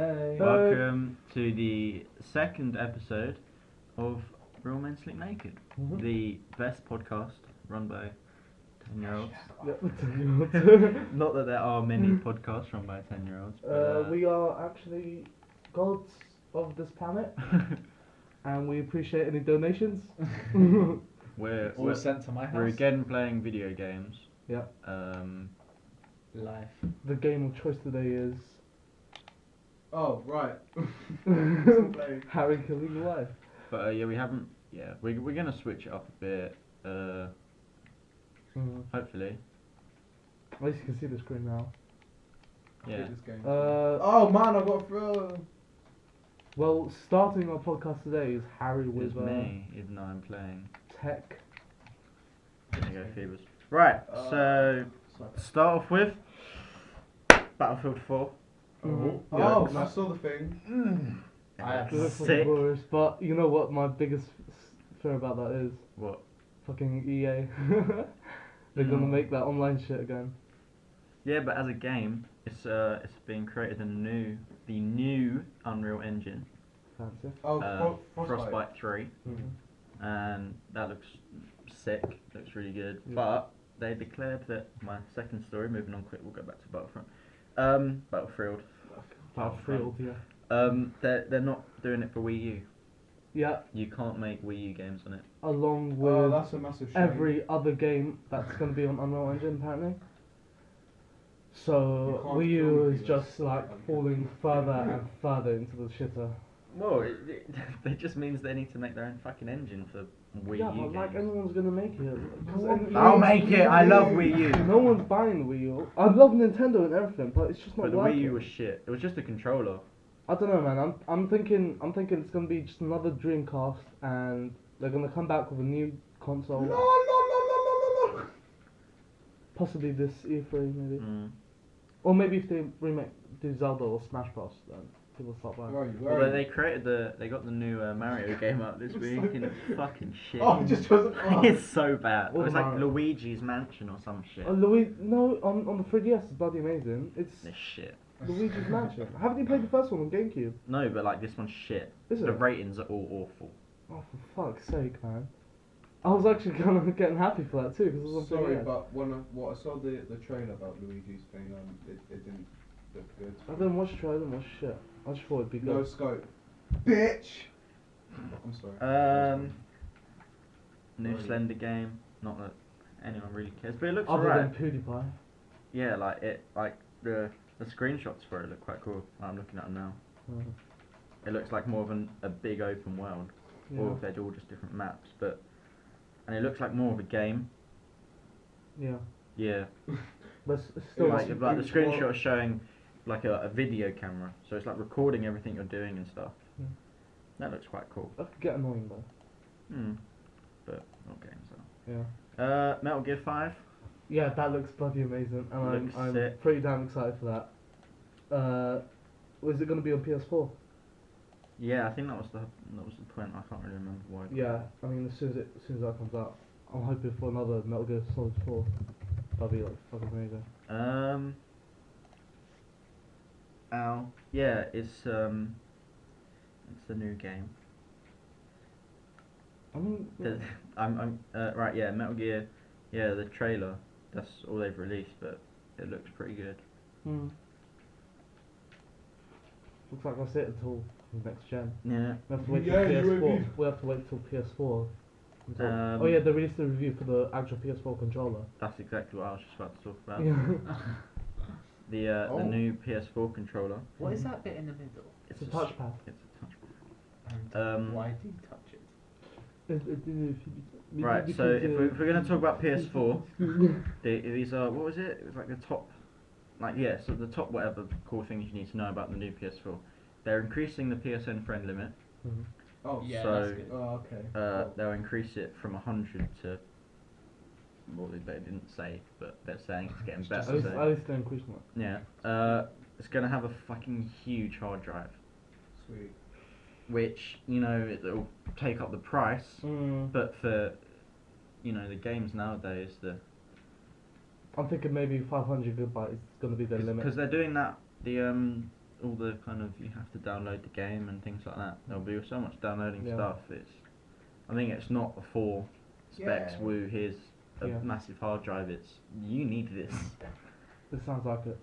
Hey. Welcome to the second episode of Real Men Sleep Naked, the best podcast run by 10-year-olds. Not that there are many podcasts run by 10-year-olds. But, we are actually gods of this planet, and we appreciate any donations. we're sent to my house. We're again playing video games. Yeah. Life. The game of choice today is Oh, right. Harry killing your wife. But yeah, we haven't. Yeah, we're gonna switch it up a bit. Hopefully. At least you can see the screen now. Yeah. Oh man, I got through. Well, starting our podcast today is Harry with It's me, even though I'm playing. tech. There you go, Phoebus. Right. So start off with Battlefield 4. Oh, I saw the thing. Sick. Glorious, but you know what my biggest fear about that is? What? Fucking EA. They're gonna make that online shit again. Yeah, but as a game, it's being created in the new Unreal Engine. Fancy. Oh, Frostbite 3, and that looks sick. Looks really good. Yeah. But they declared that my second story. Moving on quick, we'll go back to Battlefront. Battlefield. Battlefield, yeah. They're not doing it for Wii U. Yeah. You can't make Wii U games on it. Along with that's a massive shame. every other game that's going to be on Unreal Engine apparently. So Wii U is just like falling further and further into the shitter. Well, it just means they need to make their own fucking engine for Wii U but games. like anyone's going to make it. I'll make it. I love Wii U. No one's buying the Wii U. I love Nintendo and everything, but it's just not But the working. Wii U was shit. It was just a controller. I don't know, man. I'm thinking it's gonna be just another Dreamcast, and they're gonna come back with a new console. No. Possibly this E3, maybe. Or maybe if they do Zelda or Smash Bros, then people start buying. Well, they got the new Mario game out this week, and it's fucking shit. Oh, it just wasn't. It's so bad. What It was like Mario? Luigi's Mansion or some shit. On the 3DS, it's bloody amazing. It's This shit. Luigi's Mansion. Haven't you played the first one on GameCube? No, but like this one's shit. Is The it? ratings are all awful. Oh, for fuck's sake, man. I was actually kind of getting happy for that too, because it was on Sorry, 3DS. but when I saw the trailer about Luigi's thing, it didn't look good. I didn't watch the trailer, I didn't watch shit. I just thought it'd be good. No scope. Bitch! I'm sorry. New Slender game. Not that anyone really cares, but it looks Other alright. than PewDiePie. Yeah, the screenshots for it look quite cool. I'm looking at them now. It looks like more of a big open world, or if they're all just different maps. And it looks like more of a game. Yeah. Yeah. But it's still Like the screenshot is showing like a video camera, so it's like recording everything you're doing and stuff. That looks quite cool. That could get annoying though. But not games though. Yeah. Metal Gear 5. Yeah, that looks bloody amazing, and Looks I'm sick. pretty damn excited for that. Was it going to be on PS4? Yeah, I think that was the point. I can't really remember why. Yeah, I mean as soon as that comes out, I'm hoping for another Metal Gear Solid 4. That'd be like fucking amazing. Yeah, it's a new game. I mean, right. Yeah, Metal Gear. Yeah, the trailer. That's all they've released, but it looks pretty good. looks like that's it until next gen. Yeah. We have to wait till PS4. We have to wait till PS4. Oh yeah, they released a review for the actual PS4 controller. That's exactly what I was just about to talk about. Yeah. The new PS4 controller. What is that bit in the middle? It's a touchpad. It's a touchpad. And why do you touch it? Right, so if we're going to talk about PS4, these are, what was it? It was like the top, so the top whatever cool things you need to know about the new PS4. They're increasing the PSN friend limit. Oh, yeah, so, that's good. Oh, okay. They'll increase it from 100 to, well, they didn't say, but they're saying it's getting better. At least they're increasing it. Yeah. It's going to have a fucking huge hard drive. Sweet. Which, it'll take up the price, but for, the games nowadays, I'm thinking maybe 500 gigabytes is going to be their limit. Because they're doing that, all the kind of you have to download the game and things like that. There'll be so much downloading stuff. I think it's not for specs. Yeah. Woo, here's a massive hard drive. It's you need this. This sounds like it.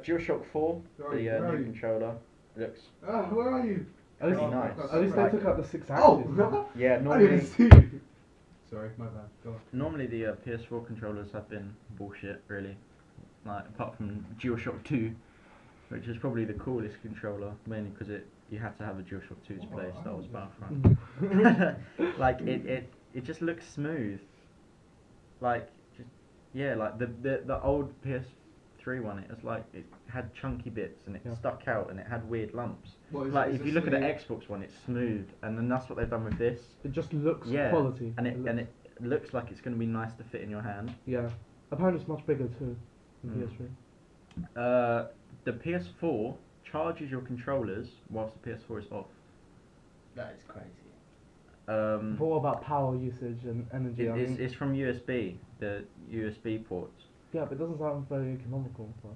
DualShock 4, the new controller looks. Where are you? At least, nice. at least they took out the 6 axes. Oh! Yeah, I didn't normally even see you. Sorry, my bad. Go on. normally the PS4 controllers have been bullshit, really. Like apart from DualShock 2, which is probably the coolest controller, mainly because you had to have a DualShock 2 to play Star Wars Battlefront. Like it just looks smooth. Like like the old PS3 one, it was like it had chunky bits and it stuck out and it had weird lumps. Like if you look at the Xbox one, it's smooth, and then that's what they've done with this. It just looks quality. And it looks like it's going to be nice to fit in your hand. Yeah. Apparently it's much bigger too than PS3. The PS4 charges your controllers whilst the PS4 is off. That is crazy. But what about power usage and energy? It's from USB, the USB ports. Yeah, but it doesn't sound very economical. So.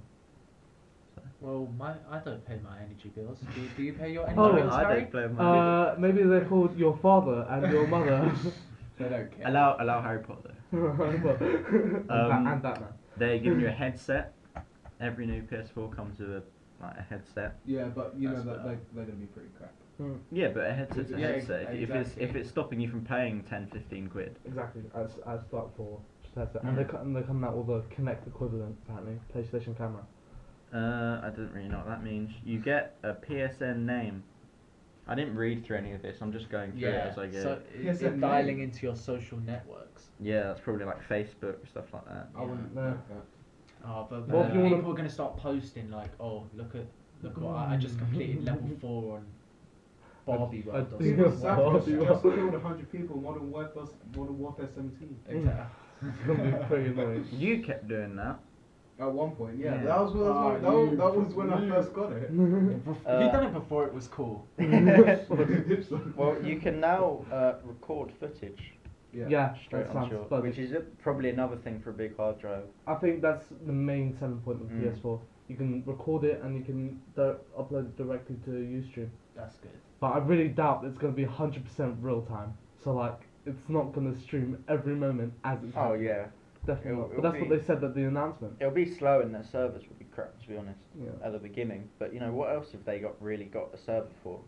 Well, I don't pay my energy bills. Do you pay your energy Oh, bills, I Harry? don't play with my Maybe they're called your father and your mother. They don't care. Allow Harry Potter. And Batman. They give you a headset. Every new PS4 comes with a headset. Yeah, but you know That's that better. they're gonna be pretty crap. Yeah, but a headset's a Yeah, headset. exactly. If it's stopping you from paying 10, 15 quid. Exactly, as like for just headset. And they're coming out with a Kinect equivalent, apparently, PlayStation camera. I don't really know what that means. You get a PSN name. I didn't read through any of this. I'm just going through it as I go. So it's dialing into your social networks. Yeah, that's probably like Facebook or stuff like that. I wouldn't Yeah. like that. Oh, but Well, if you people wanna- are going to start posting like, oh, look what I just completed level 4 on Barbie World or Yeah, People something. sacrificed just killed 100 people. Modern Warfare 17. Exactly. It's gonna be pretty annoying. You kept doing that. At one point, yeah. Yeah. That was when I first got it. If you'd done it before, it was cool. Well, you can now record footage Yeah, straight that onto sounds your, fun. which is probably another thing for a big hard drive. I think that's the main selling point of Mm. PS4. You can record it and you can upload it directly to Ustream. That's good. But I really doubt it's going to be 100% real time. So like, it's not going to stream every moment as it's Oh happening. yeah, Definitely It'll- not. But it'll that's what be- they said at the announcement. it'll be slow and their servers will be crap, to be honest, Yeah. at the beginning. But you know, what else have they really got a server for?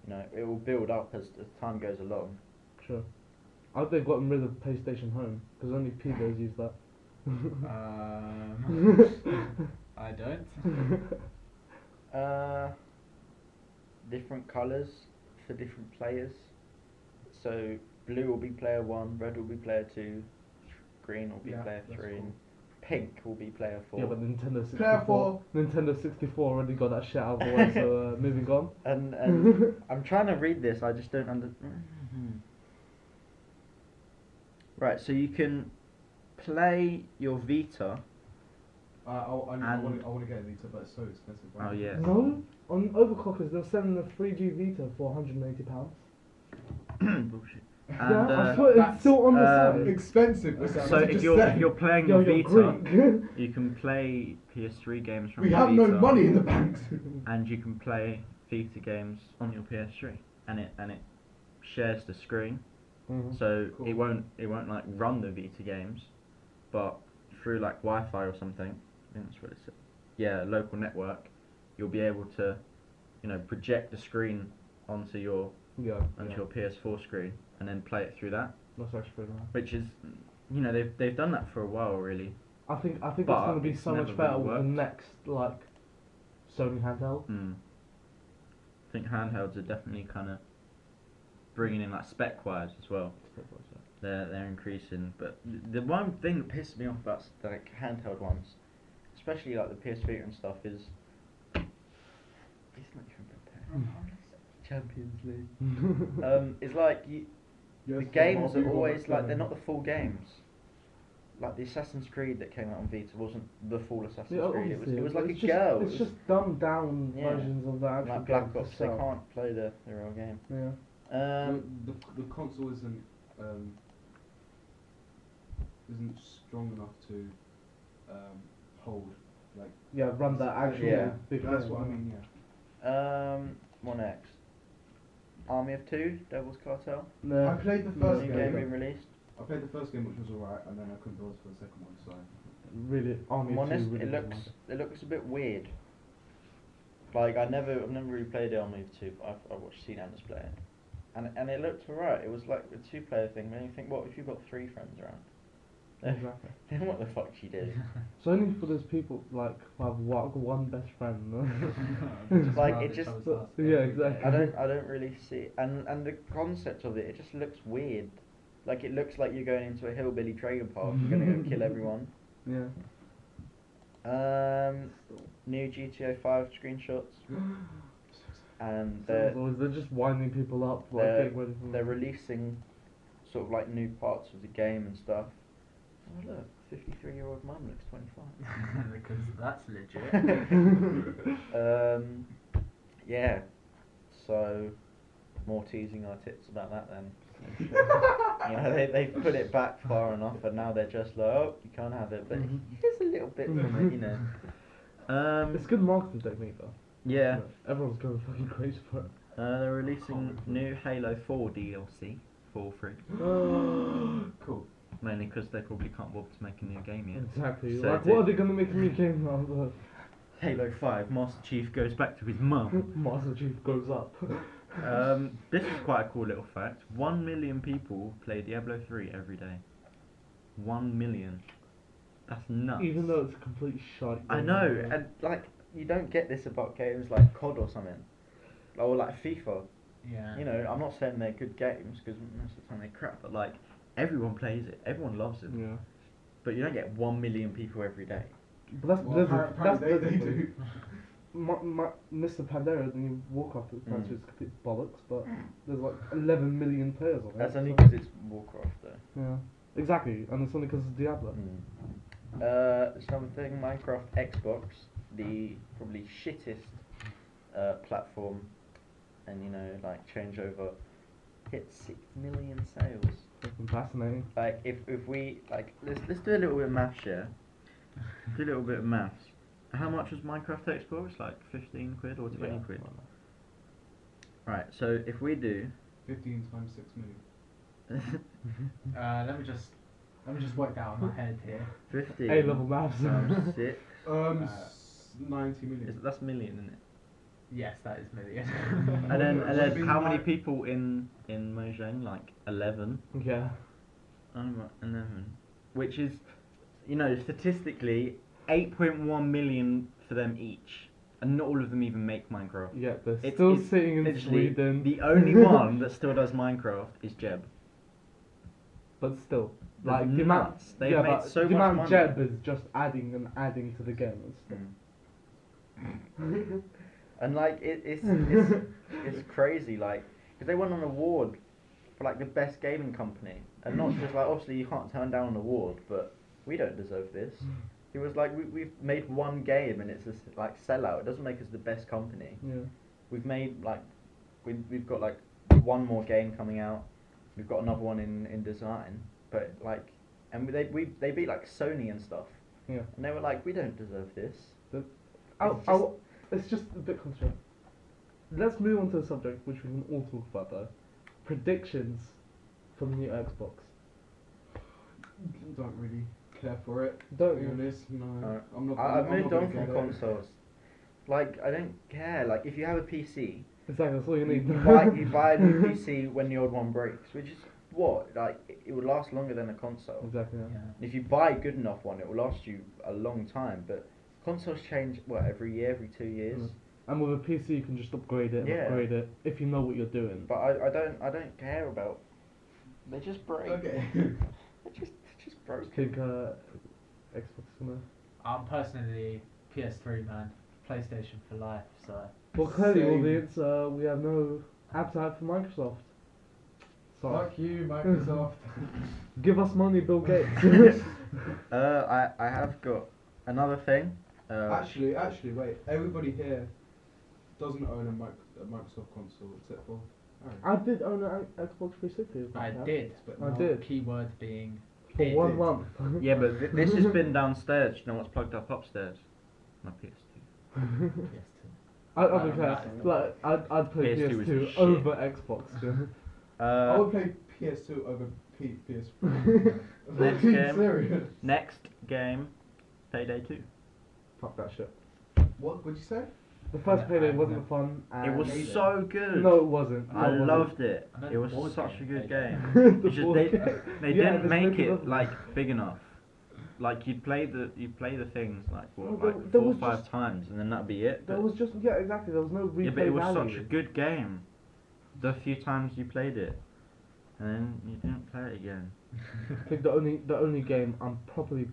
You know, it will build up as time goes along. Sure. I hope they've gotten rid of PlayStation Home because only pedos use that. I don't. Different colours for different players. So blue will be player 1, red will be player 2, green will be player 3, and pink will be player 4. Yeah, but Nintendo 64. Player 4. Nintendo 64 already got that shit out of the way. So moving on. And I'm trying to read this, I just don't Right, so you can play your Vita. I want to get a Vita, but it's so expensive. Right? Oh yeah. No, on Overclockers they're selling the 3G Vita for £180. Bullshit. Yeah, And, I thought it's still on the site. Expensive. so if you're playing Yo, your you're Vita, Greek. you can play PS3 games from We your have Vita, no money in the banks. and you can play Vita games on your PS3, and it shares the screen. Mhm. So Cool. it won't like run the Vita games, but through like Wi-Fi or something, I think that's what it said. Yeah, local network, you'll be able to, you know, project the screen onto your Yeah. your PS4 screen and then play it through that, That's actually pretty nice. which is, you know, they've done that for a while really. I think it's But going to be it's so much never better really with the worked. next like Sony handheld. I think handhelds are definitely kind of bringing in like spec-wise as well. They're increasing, but the one thing that pisses me off about like handheld ones, especially like the PS Vita and stuff, is it's not even prepared. Champions League. It's like the games are always like they're not the full games. Like the Assassin's Creed that came out on Vita wasn't the full Assassin's Yeah, Creed. obviously, It was like a it's just, girl. It's just dumbed down Yeah. versions of the actual like game Black to Ops. They sell. can't play the real game. Yeah. The console isn't strong enough to hold like. Yeah, run the actual Yeah. big That's game. what I mean. Yeah. What next? Army of Two, Devil's Cartel. No. I played the New first game game. being released. I played the first game, which was alright, and then I couldn't bother for the second one. So. Really, Army I'm of Two honest, really it looks a bit weird. Like I've never really played Army of Two, but I watched CNANs play it, and it looked alright. It was like a 2-player thing. Then you think, what if you've got 3 friends around? Exactly. Then what the fuck do you do? It's only for those people like who have one best friend. Like it just, yeah, exactly. I don't really see, and the concept of it just looks weird. Like it looks like you're going into a hillbilly trailer park. You're gonna go kill everyone. Yeah. New GTA 5 screenshots, and They're just winding people up. Like, getting ready for they're releasing sort of like new parts of the game and stuff. Oh look, 53-year-old mum looks 25. Because that's legit. Yeah. So more teasing our tits about that then. You know, they put it back far enough, and now they're just like, oh, you can't have it. But here's a little bit from it, you know. It's good marketing technique though. Yeah. Everyone's going fucking crazy for it. They're releasing new Halo 4 DLC for free. Cool. Mainly because they probably can't bother to make a new game yet. Exactly. So like, what are they gonna make a new game out of? Halo 5, Master Chief goes back to his mum. Master Chief goes up. This is quite a cool little fact. 1 million people play Diablo 3 every day. 1 million. That's nuts. Even though it's a complete shite game. I know, and like, you don't get this about games like COD or something. Or like FIFA. Yeah. You know, I'm not saying they're good games, because most of the time they're crap, but like, everyone plays it, everyone loves it. Yeah. But you don't get 1 million people every day. But that's Well, that's apparently they do. Mr. Pandera, the new Warcraft franchise is complete bollocks, but there's like 11 million players on it. That's only so- because it's Warcraft, though. Yeah. Exactly, and it's only because it's Diablo. There's another thing, Minecraft Xbox, the probably shittest platform, and you know, like changeover, hit 6 million sales. Fucking fascinating. Like if we like, let's do a little bit of maths, yeah. Do a little bit of maths. How much was Minecraft Xbox? Like 15 quid or 20 quid? Right. So if we do 15 times 6 million. Let me just work that out in my head here. 15 A-level maths. times 6. 90 million. That's million, isn't it? Yes, that is million. And then Been how many like- people in Mojang? Like 11. Yeah. Oh, right, 11. Which is, you know, statistically 8.1 million for them each, and not all of them even make Minecraft. Yeah, they're It's- still it's sitting in literally Sweden. The only one that still does Minecraft is Jeb. But still, That's like the amount, nuts. They've made but so the much amount money. Jeb is just adding and adding to the game and stuff. And like it's crazy, like, because they won an award for like the best gaming company, and not just like, obviously you can't turn down an award, but we don't deserve this. It was like we've made one game and it's just like sellout. It doesn't make us the best company. Yeah. We've made like we've got like one more game coming out. We've got another one in design, but like, and they beat like Sony and stuff. Yeah. And they were like, we don't deserve this. It's just a bit controversial. Let's move on to a subject which we can all talk about though. Predictions for the new Xbox. Don't really care for it. Don't To be you? honest, no. I'm not. I've I'm moved not on gonna from get it. consoles. Like, I don't care. Like, if you have a PC, Exactly, that's all you need. you buy a new PC when the old one breaks, which is what? Like, it would last longer than a console. Exactly. Yeah. Yeah. If you buy a good enough one, it will last you a long time. But consoles change, what, every year, every 2 years? Mm. And with a PC, you can just upgrade it and Yeah. upgrade it if you know what you're doing. But I don't care about. They just break. Okay. They're just I broken. think Xbox is gonna. I'm personally PS3 man, PlayStation for life. So Well, clearly, Same. audience, we have no appetite for Microsoft. Sorry. Fuck you, Microsoft. Give us money, Bill Gates. I have got another thing. Actually, wait. Everybody here doesn't own a Microsoft console except for Aaron. I did own an Xbox 360. I yeah. did. But I now- did. Keyword being For did. 1 month. Yeah, but this has been downstairs. You know what's plugged up upstairs? My PS2. PS2. I'd be fair. Like I'd play PS2 was PS2 shit. over Xbox. Yeah. I would play PS2 over PS3. Next Being game. serious. Next game, Payday 2. Fuck that shit. What would you say? The first Yeah, Payday I wasn't know. fun. It And was so good. No, it wasn't. No, I it wasn't. loved it. I meant It was the board such a game, good Payday. game. The It's just board they game. they Yeah, didn't there's make maybe it nothing. like big enough. Like you'd play the things like No, what, there- like there 4 or was 5 just- times and then that'd be it. There But, was just exactly. There was no replay yeah, but it was value. such a good game. The few times you played it, and then you didn't play it again. I think the only game I'm probably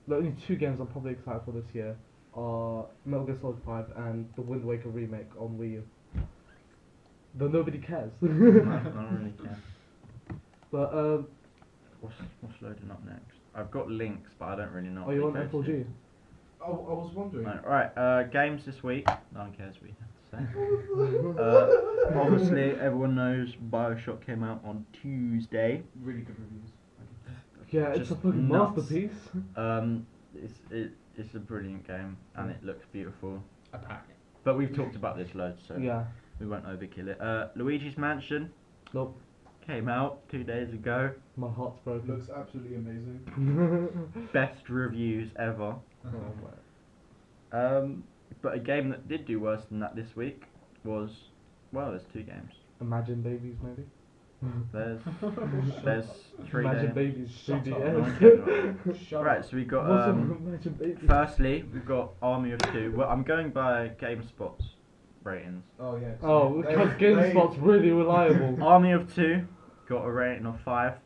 the only 2 games I'm probably excited for this year are Metal Gear Solid 5 and the Wind Waker remake on Wii U. Though nobody cares. I don't really care. But What's loading up next? I've got links, but I don't really know. are what you they on go to. F4G? I was wondering. Right, games this week. No one cares what you have to say. Obviously, everyone knows Bioshock came out on Tuesday. Really good reviews. Yeah, it's Just a fucking nuts. masterpiece. It's a brilliant game and it looks beautiful. Apparently. But we've talked about this loads, so Yeah. we won't overkill it. Luigi's Mansion Nope. came out 2 days ago. My heart's broken. Looks absolutely amazing. Best reviews ever. Oh, But a game that did do worse than that this week was, well, there's 2 games. Imagine Babies, maybe. There's 3 Imagine games. Babies Shut up. 3DS. Shut Right, up. so we got What's wrong with Imagine Babies? firstly we've got Army of 2. Well, I'm going by GameSpot's ratings. Oh yeah. Oh, They- because they- GameSpot's really reliable. Army of 2 got a rating of 5,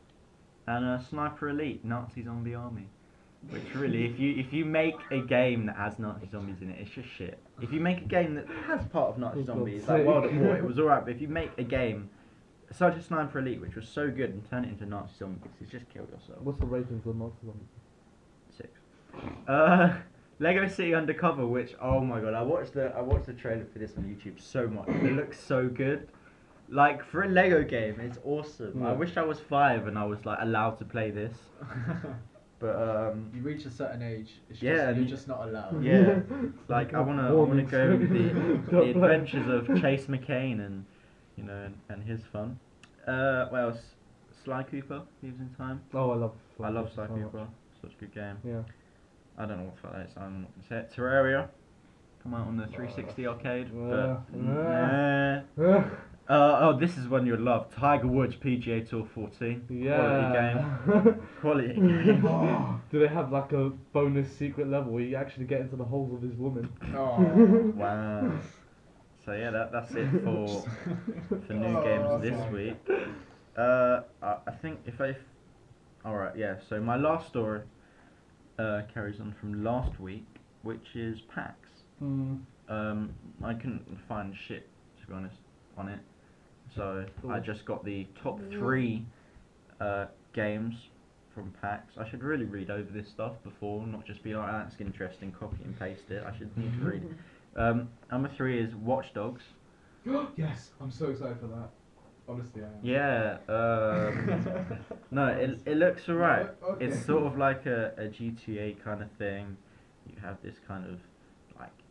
and Sniper Elite Nazi Zombie Army, which really, if you make a game that has Nazi zombies in it, it's just shit. If you make a game that has part of Nazi For zombies, God's like sake. World at War, it was alright. But if you make a game such as Sniper Elite, which was so good, and turn it into Nazi zombies, it's just kill yourself. What's the ratings of Nazi Zombies? 6. Lego City Undercover, which, oh my god, I watched the trailer for this on YouTube so much. It looks so good. Like, for a Lego game, it's awesome. I Yeah. wish I was 5 and I was like allowed to play this. But You reach a certain age, it's Yeah, just, and- you're just not allowed. yeah, like I wanna Warning go with screen. the Don't play. adventures of Chase McCain and and his fun. What else? Sly Cooper, Thieves in Time. Oh, I love Sly so much. Cooper. Such a good game. Yeah. I don't know what the fuck that is. I'm not gonna say it. Terraria. Come out on the 360 arcade. But oh, this is one you'd love. Tiger Woods PGA Tour 14. Yeah. Quality game. Do they have like a bonus secret level where you actually get into the holes of his woman? Oh. Wow. So yeah, that's it for new games this week. I think alright, yeah. So my last story carries on from last week, which is PAX. I couldn't find shit, to be honest, on it. So I just got the top 3 games from PAX. I should really read over this stuff before, not just be like, "Ah, that's interesting, copy and paste it." I should need to read. Number 3 is Watch Dogs. Yes, I'm so excited for that. Honestly, I am. Yeah. No, it looks alright. Okay. It's sort of like a GTA kind of thing. You have this kind of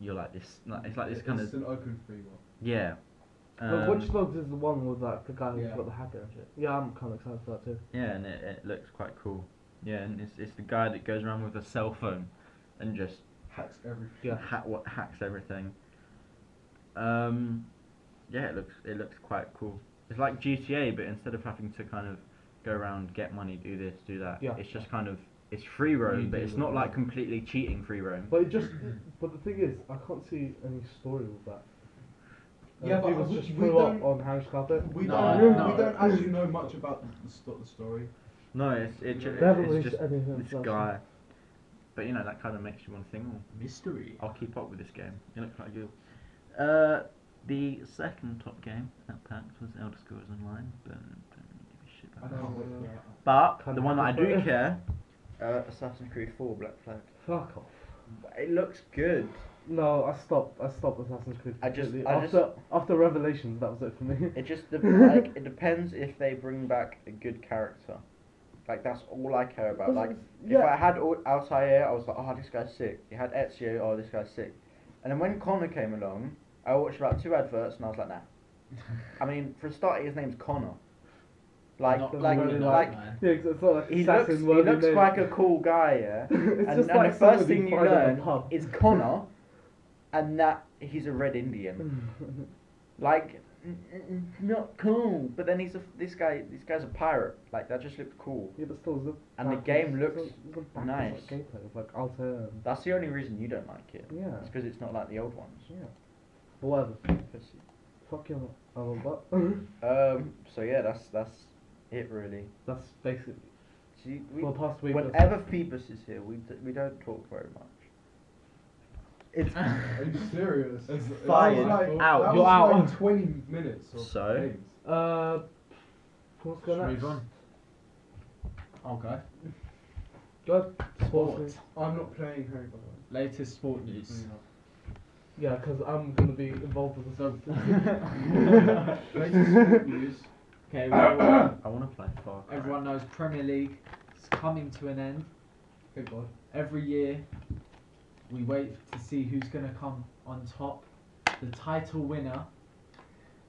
you're like this. It's like this kind It's of an open free one. yeah. Watch Dogs is the one with like the guy who's Yeah. got the hacker and shit. Yeah, I'm kind of excited for that too. Yeah, and it looks quite cool. Yeah, and it's the guy that goes around with a cell phone and just Hacks everything. Yeah. hacks everything. Yeah, it looks quite cool. It's like GTA, but instead of having to kind of go around, get money, do this, do that, Yeah. it's just kind of it's free roam, You but do it's it. not like completely cheating free roam. But but the thing is, I can't see any story with that. Yeah, but people we- just we threw up don't- on Harry's carpet. We No, don't. no. We don't actually know much about the story. No, it's They haven't it's released just anything this else. guy. But that kind of makes you want to think, oh, Mystery. I'll keep up with this game. It looks quite good. The second top game at PAX was Elder Scrolls Online, but don't really give a shit I about that. can't wait for that. But Kind the of one that I do happy. care, Assassin's Creed 4 Black Flag. Fuck off. It looks good. No, I stopped Assassin's Creed I just- completely. After Revelations, that was it for me. It just it depends if they bring back a good character. Like that's all I care about. Because Like yeah. if I had Altair, I was like, oh, this guy's sick. You had Ezio, oh, this guy's sick. And then when Connor came along, I watched about 2 adverts and I was like, nah. I mean, for a start, his name's Connor. Like, Not like, cool enough, like, man. Yeah, 'cause it's not like he looks like a cool guy, yeah. It's and just and like the first somebody thing you find at a learn pub. is Connor, and that he's a red Indian. Like, not cool. But then this guy's a pirate. Like that just looked cool. Yeah, but still, And the game looks nice. nice. Gameplay of like Altair. That's the only reason you don't like it. Yeah. It's because it's not like the old ones. Yeah. But whatever. Pussy. Fuck your butt. So yeah, that's it really. That's basically. See, Well, past week. whenever Phoebus is here, we don't talk very much. It's Are you serious? Fired. Out. That You're was out. like 20 minutes. Of So? games. What's going Move on? on. Okay. Good. Sports. I'm not playing Harry Potter. Latest sport news. Yeah, because I'm gonna be involved with the Latest sport news. Okay, well, I want to play Far Cry. everyone knows Premier League is coming to an end. Thank God. Every year, we wait to see who's going to come on top. The title winner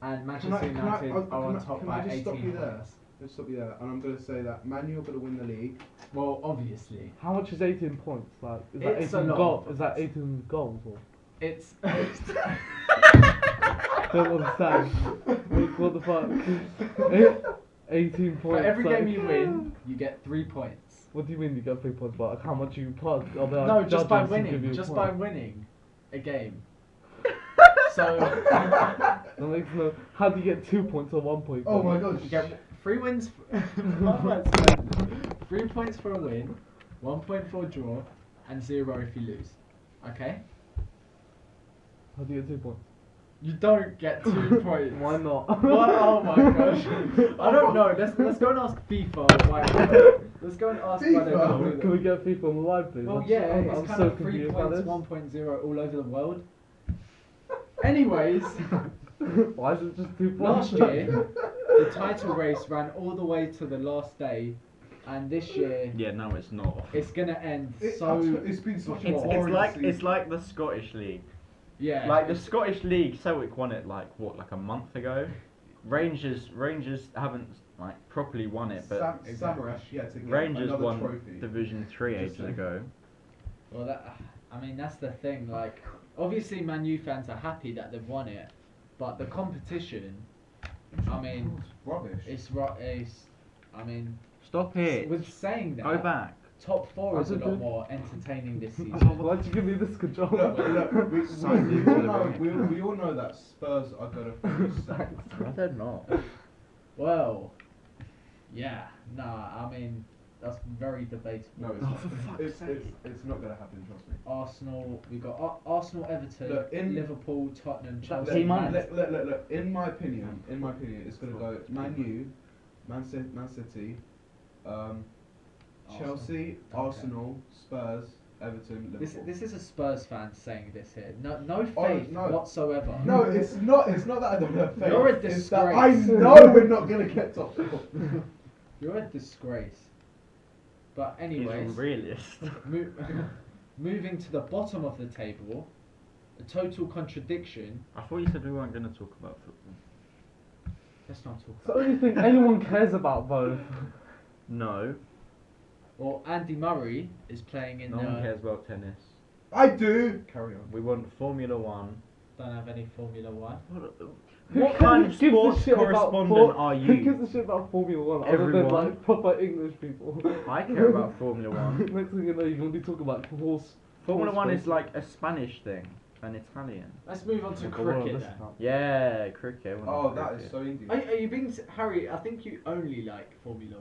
and Manchester United are on top by 18 points. Let's stop you there. And I'm going to say that Man U are going to win the league. Well, obviously. How much is 18 points? Like, is that It's a 18 lot goals? of Is that points. 18 goals or? It's Don't understand. What the fuck? 18 points. for every like- game you win, you get 3 points. What do you mean you get 3 points? But like, how much you put? Are there No, just by judges who give winning. you Just points? by winning a game. So That makes no. How do you get 2 points or 1 point? Oh my gosh. you get 3 wins. 3 points for a win, 1 point for a draw, and 0 if you lose. Okay? How do you get 2 points? You don't get 2 points. Why not? What? Oh my gosh. I don't know. Let's go and ask FIFA why. Let's go and ask why they don't do Can we that. get FIFA on the live, please? Well, I'm yeah, so, I'm it's kind so of 3 confused by points, this. 1.0 all over the world. Anyways, Why is it just 2 points? last year the title race ran all the way to the last day, and this year Yeah, no, it's not. it's gonna end It's been such a It's boring like season. the Scottish League. yeah. Like the Scottish League, Celtic won it like a month ago. Rangers haven't like properly won it, but Samarash, yeah, to get Rangers another won trophy. Division 3 Just ages saying. ago. Well, I mean that's the thing. Like, obviously, Man U fans are happy that they've won it, but the competition, I mean, It's rubbish. I mean, Stop it. with saying that, Go back. top 4 is a I lot don't do- more entertaining this season. Why'd you give me this control? Look, we Signed we into all the know Premier we all know that Spurs are gonna finish second. I don't know. Well, yeah, nah, I mean, that's very debatable. No, it's Oh, not. for fuck's It's, sake. it's not gonna happen. Trust me. Arsenal, we got Arsenal, Everton, Look, Liverpool, Tottenham, That- Chelsea. Man- Look. In my opinion, it's gonna go Man U, Man City, Chelsea, Okay. Arsenal, Spurs, Everton, Liverpool. This is a Spurs fan saying this here. No Oh, faith no. whatsoever. No, it's not. It's not that I don't have faith. You're a It's that I disgrace. know we're not gonna get top 4. You're a disgrace. But He's anyways, a realist. moving to the bottom of the table, a total contradiction. I thought you said we weren't going to talk about football. Let's not talk It's the about only thing anyone cares about, both. No, Well, Andy Murray is playing in no one cares about tennis. I do. Carry on. We want Formula 1. Don't have any Formula 1. What kind of Who gives a sports shit about correspondent are Who gives you? a shit about Formula 1 other than Everyone. like proper English people? I care about Formula 1. Next thing you know, you're gonna be talking about horse. Formula horse 1 is racing. like a Spanish thing, an Italian. Let's move on to Yeah, but what cricket this then. about? Yeah, cricket. we Oh, want that cricket. is so Indian. Are you being Harry? I think you only like Formula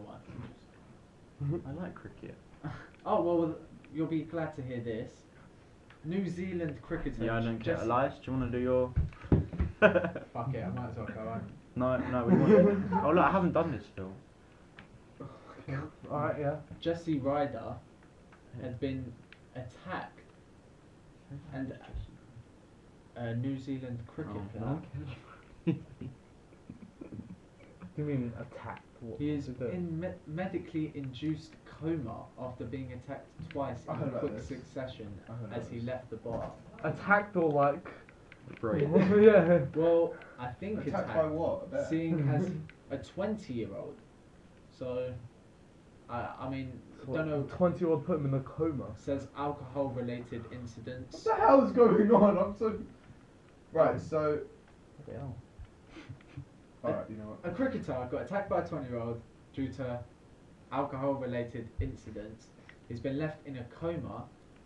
1. I like cricket. Oh well, you'll be glad to hear this. New Zealand cricketer. Yeah, I don't care. Jesse- Elias, do you want to do your? Fuck it, I might as well go on. No, we want. Oh look, I haven't done this still. Alright, yeah. Jesse Ryder had been attacked, and a New Zealand cricket Oh, player. no. You mean attacked? What He is did he do? in medically induced coma after being attacked twice I in heard about quick this. succession I heard as about he this. left the bar. Attacked or like? Right. Yeah. Well, I think Attacked attacked, by what? A bear? seeing as a 20-year-old. So, I mean, don't know. 20-year-old put him in a coma. Says alcohol-related incidents. What the hell is going on? I'm so. Right, so. Yeah. Alright, you know what? A cricketer got attacked by a 20-year-old due to alcohol-related incidents. He's been left in a coma.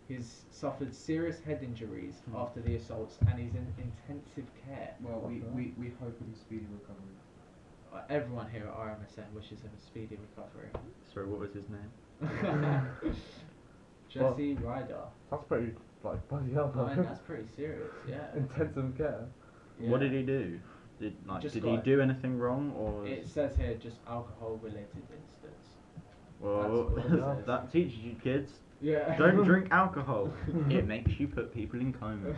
He's suffered serious head injuries after the assaults, and he's in intensive care. Well, we hope him speedy recovery. Everyone here at RMSN wishes him a speedy recovery. Sorry, what was his name? Jesse Ryder. That's pretty like bloody hell. I mean, that's pretty serious. Yeah. Intensive care. Yeah. What did he do? Did Just he got- do anything wrong or? It says here just alcohol-related incidents. Well, That's what it says. that teaches you kids. Yeah. Don't drink alcohol. It makes you put people in comas.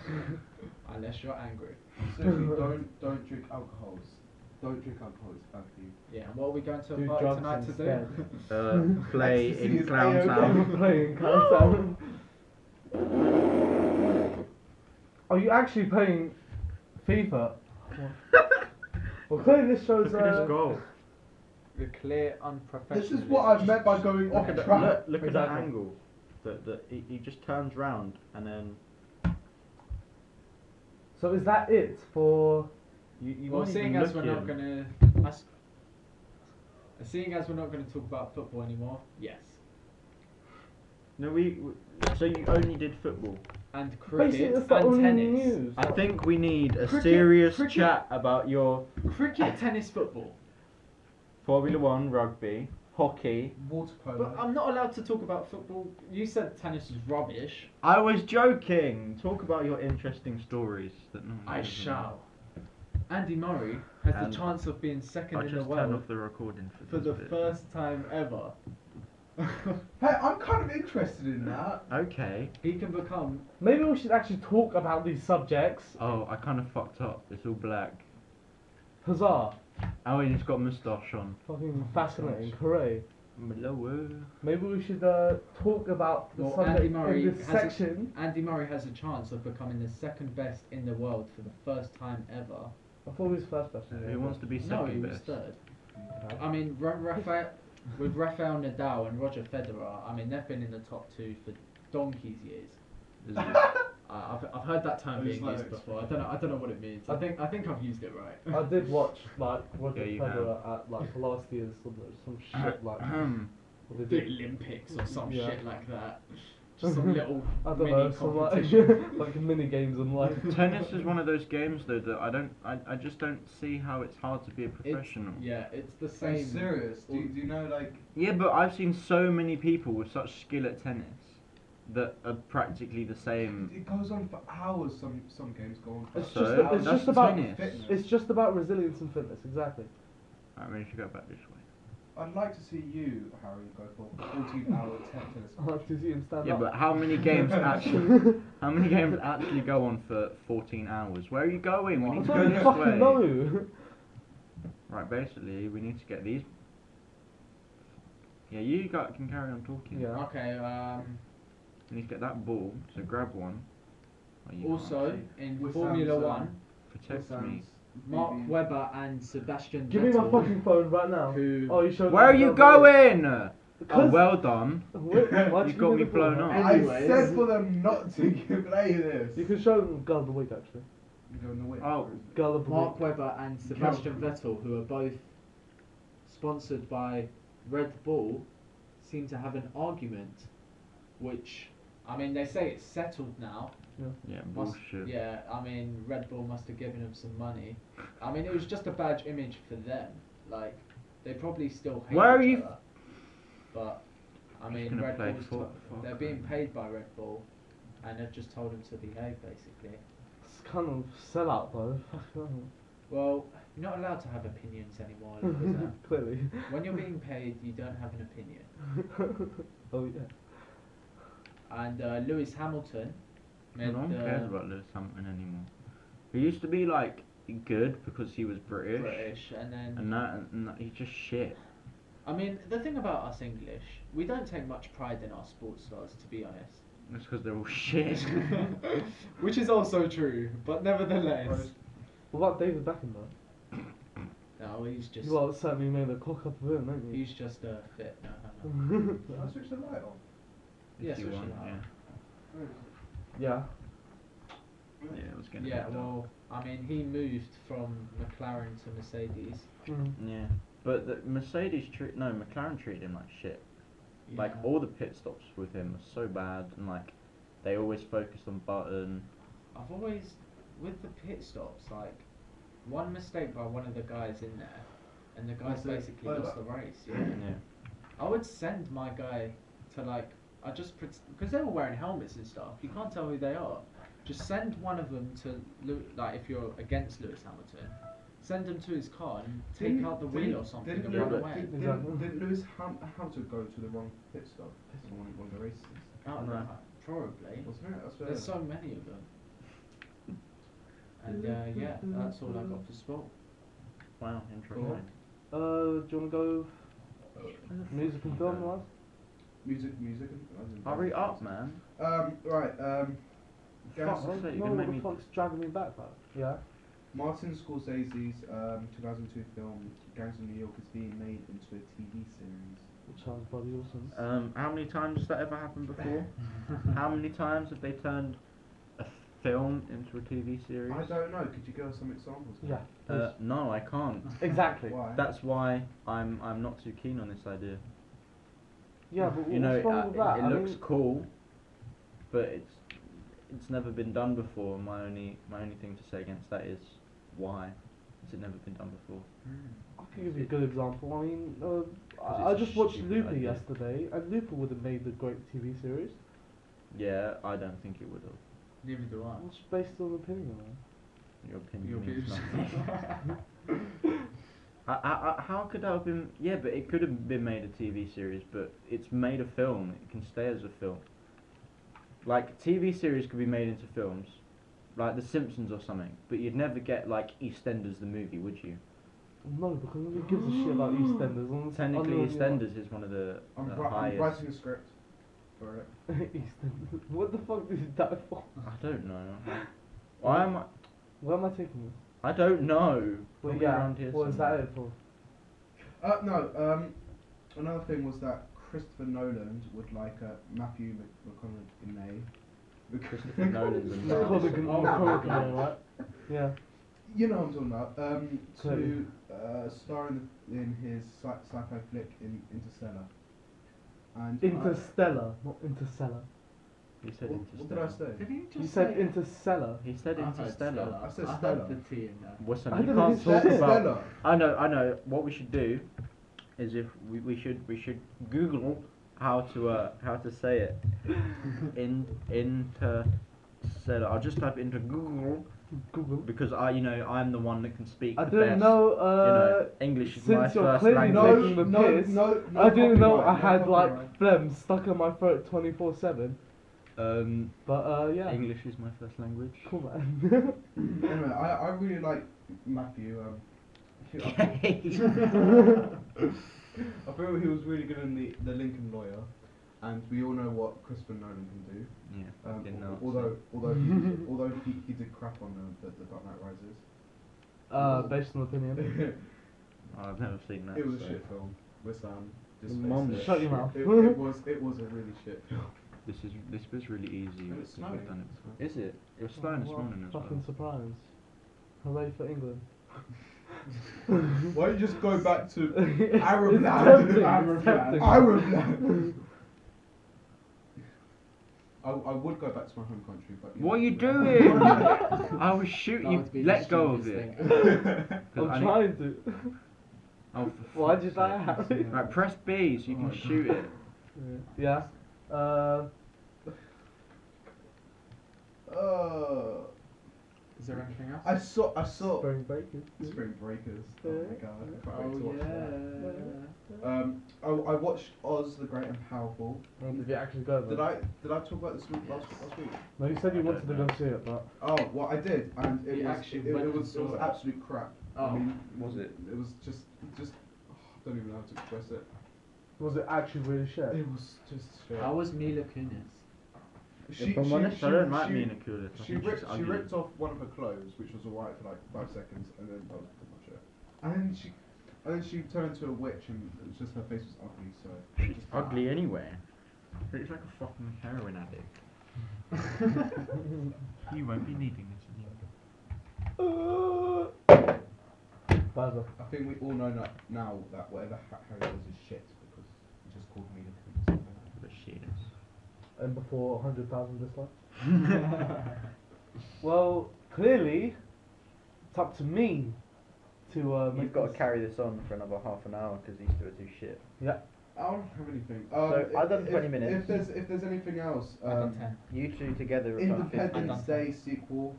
Unless you're angry. Seriously, don't drink alcohols. Don't drink alcohol, it's bad for you. Yeah. And what are we going to a Do party drugs tonight to instead. do? Play Ecstasy in is Clown A-OK. Town. Playing Countdown. Are you actually playing FIFA? Well, clearly this shows. Look at this goal. The clear unprofessional. This is what I've meant by going off Look at track. that. Look at that Exactly. angle. He just turns round and then. So is that it for? You Well, weren't seeing even as we're not looking. gonna, seeing as we're not gonna talk about football anymore, yes. No, so you only did football. And Basically, cricket that's the and only tennis. news. I think we need a Cricket- serious cricket- chat about your Cricket, tennis, football. Formula One, rugby, hockey. Water polo. But I'm not allowed to talk about football. You said tennis is rubbish. I was joking. Talk about your interesting stories that no one I knows shall. Andy Murray has And the chance of being second I'll in the just turn world off the recording for the this bit. first time ever. Hey, I'm kind of interested in that. Okay. He can become. Maybe we should actually talk about these subjects. Oh, I kind of fucked up. It's all black. Huzzah! Oh, and he's got a moustache on. Fucking fascinating. Hooray! Hello. Maybe we should talk about the Well, subject Andy Murray in this has a- section. Andy Murray has a chance of becoming the second best in the world for the first time ever. I thought he was first best. He wants to be No, he second was best. third. I mean, with Rafael Nadal and Roger Federer, I mean, they've been in the top two for donkey's years. Is it? I've heard that term being Those used legs. before. I don't know what it means. I think I've used it right. I did watch like Roger Yeah, you Federer at like last year's some shit like what The they did. Olympics or some Yeah. shit like that. Just some little I don't mini know, some competition. like mini games and like Tennis is one of those games though that I just don't see how it's hard to be a professional. Yeah, it's the Are you same. serious? Do you know, like. Yeah, but I've seen so many people with such skill at tennis that are practically the same. It goes on for hours, some games go on for It's So, just it's that's just about tennis. fitness. it's just about resilience and fitness, exactly. Alright, we should go back this way. I'd like to see you, Harry, go for 14-hour tennis. I like to see him stand Yeah, up. but how many games actually go on for 14 hours? Where are you going? We I need to don't go this fucking way. know. Right, basically, we need to get these. Yeah, you can carry on talking. Yeah. Okay. We need to get that ball. So grab one. Oh, you can't Also, see. in With Formula Sam's, One, Protect me. Mark BB. Webber and Sebastian Give me my Vettel, fucking phone right now. who Oh, you showed Where are me you the- going? Oh, Because- well done. Wait, why'd You you got give me the blown phone? up. I Anyways. said for them not to play this. You can show them Girl of the Week actually. You don't know it. Oh. Girl of the Mark Week. Webber and Sebastian Vettel, who are both sponsored by Red Bull, seem to have an argument, which, I mean, they say it's settled now. Yeah, Must- bullshit. Yeah, I mean, Red Bull must have given him some money. I mean, it was just a bad image for them. Like, they probably still hate Where are each you- other. But, I Just mean, gonna Red play Bull's fuck they're being paid by Red Bull, and they've just told him to behave, basically. It's kind of sellout though. Well, you're not allowed to have opinions anymore, Lisa. Clearly. When you're being paid, you don't have an opinion. Oh yeah. And Lewis Hamilton No meant one cares about Lewis Hamilton anymore. He used to be like good because he was British. And then. And that he's just shit. I mean, the thing about us English, we don't take much pride in our sports stars, to be honest. It's because they're all shit. Which is also true, but nevertheless. What about David Beckham though? No, he's just. Well, certainly made a cock up of him, don't you? He's just fit. No. Can I switch the light on? Yeah, If you switch want, it out. Yeah. Yeah, it was getting Yeah, a bit dark. well, I mean, he moved from McLaren to Mercedes. Yeah, but McLaren treated him like shit. Like Yeah. all the pit stops with him were so bad, and like they always focused on Button. I've always, with the pit stops, like, one mistake by one of the guys in there, and the guy's basically lost the race. Yeah. Yeah. I would send my guy to, like, because they were wearing helmets and stuff, you can't tell who they are. Just send one of them to, like, if you're against Lewis Hamilton, send him to his car and take out the wheel or something and run away. Didn't Lewis Hamilton go to the wrong pit stop in one of the races? Oh, No. probably. Wasn't it? I swear. There's so many of them. And yeah, that's all I got for sport. Wow, interesting. Do you wanna go music and film wise? Music. Hurry up, man. Right. Fuck's Fuck, sake, no, you're gonna what make the me. fuck's dragging me back, man? Yeah. Martin Scorsese's 2002 film Gangs of New York is being made into a TV series. Which sounds bloody awesome. How many times has that ever happened before? How many times have they turned a film into a TV series? I don't know. Could you give us some examples? Yeah. No, I can't. Exactly. Why? That's why I'm not too keen on this idea. Yeah, but You know, what's wrong with that? it I looks mean, cool, but it's never been done before. My only thing to say against that is why has it never been done before? I can give you a good example. I mean, I it's a just watched stupid Looper idea. yesterday, and Looper would have made a great TV series. Yeah, I don't think it would have. Neither do I. It's based on opinion, man. Your opinion Your means views. nothing. How could that have been? Yeah, but it could have been made a TV series, but it's made a film. It can stay as a film. Like TV series could be made into films, like The Simpsons or something. But you'd never get like EastEnders the movie, would you? No, because nobody gives a shit about EastEnders. Technically, EastEnders is one of the I'm highest. writing a script for it. EastEnders. What the fuck is that for? I don't know. Why am I? Where am I taking this? I don't know. Well, Probably yeah. around here What is somewhere. that it for? No. Another thing was that Christopher Nolan would like Matthew McConaughey. Christopher Nolan's in that. McConaughey, right? Yeah. You know what I'm talking about. Clearly. To star in his sci-fi flick in Interstellar. And Interstellar, not Interstellar. He said what did I Interstellar. say? Did he just You said say Interstellar. He said I heard Interstellar. I said I Stella. heard the T in there. Listen, I you don't know can't who talk said about. Stella. I know. What we should do is if we should Google how to say it. Interstellar. I'll just type it into Google Google. because I'm the one that can speak. I the didn't best. know. English is since my you're first clearly language. taking the No, piss, no I didn't know I copyright, no had copyright. like phlegm stuck in my throat 24/7. But yeah. English is my first language. Cool, man. Anyway, I really like Matthew. I feel he was really good in the Lincoln Lawyer, and we all know what Christopher Nolan can do. Yeah, fucking nuts. Although he did crap on the Dark Knight Rises. Based on opinion. I've never seen that. It was a so- shit film. With just Mum, face it. shut your mouth. It was a really shit film. This was really easy. And it's because we've snowing. done it before. Is it? It was snowing this What morning as fucking well. surprise. Hooray for England. Why don't you just go back to It's Arab tempting, land? it's tempting. Arab land. I would go back to my home country, but What are you doing? I will shoot That you. would be Let the go of stupidest it. thing. 'Cause I'm I need- trying to. Oh, for Why fuck's did that sake. happen? Right, press B so you can shoot it. Yeah. Is there anything else? I saw Spring Breakers. Spring Breakers. Oh my god, I can't wait to Oh watch yeah. that. I watched Oz the Great and Powerful. Did you actually go there? Did I talk about this last week? No, you said you wanted to go see it, but Oh, well, I did, and it You was actually it went and was saw it? absolute crap. Oh. I mean, Was it? It was just I don't even know how to express it. was it actually really shit? It was just shit. How was Mila Kunis? If I'm honest, I don't like Mina Kunis. I She think ripped, she's she ugly. ripped off one of her clothes, which was alright for like 5 seconds, and then that was pretty much it. And then she turned into a witch, and it was just her face was ugly. So She's ugly anyway. She looks like a fucking heroin addict. You won't be needing this anymore. Buzzer. I think we all know now that whatever Harry does is shit because he just called me the Kunis. But she is. And before 100,000 dislikes. Well, clearly, it's up to me to make You've got to this- carry this on for another half an hour because these two are too shit. Yeah. I don't have anything. So, I've done 20 minutes. If there's anything else, I've done 10. You two together have done 50. Independence Day sequel.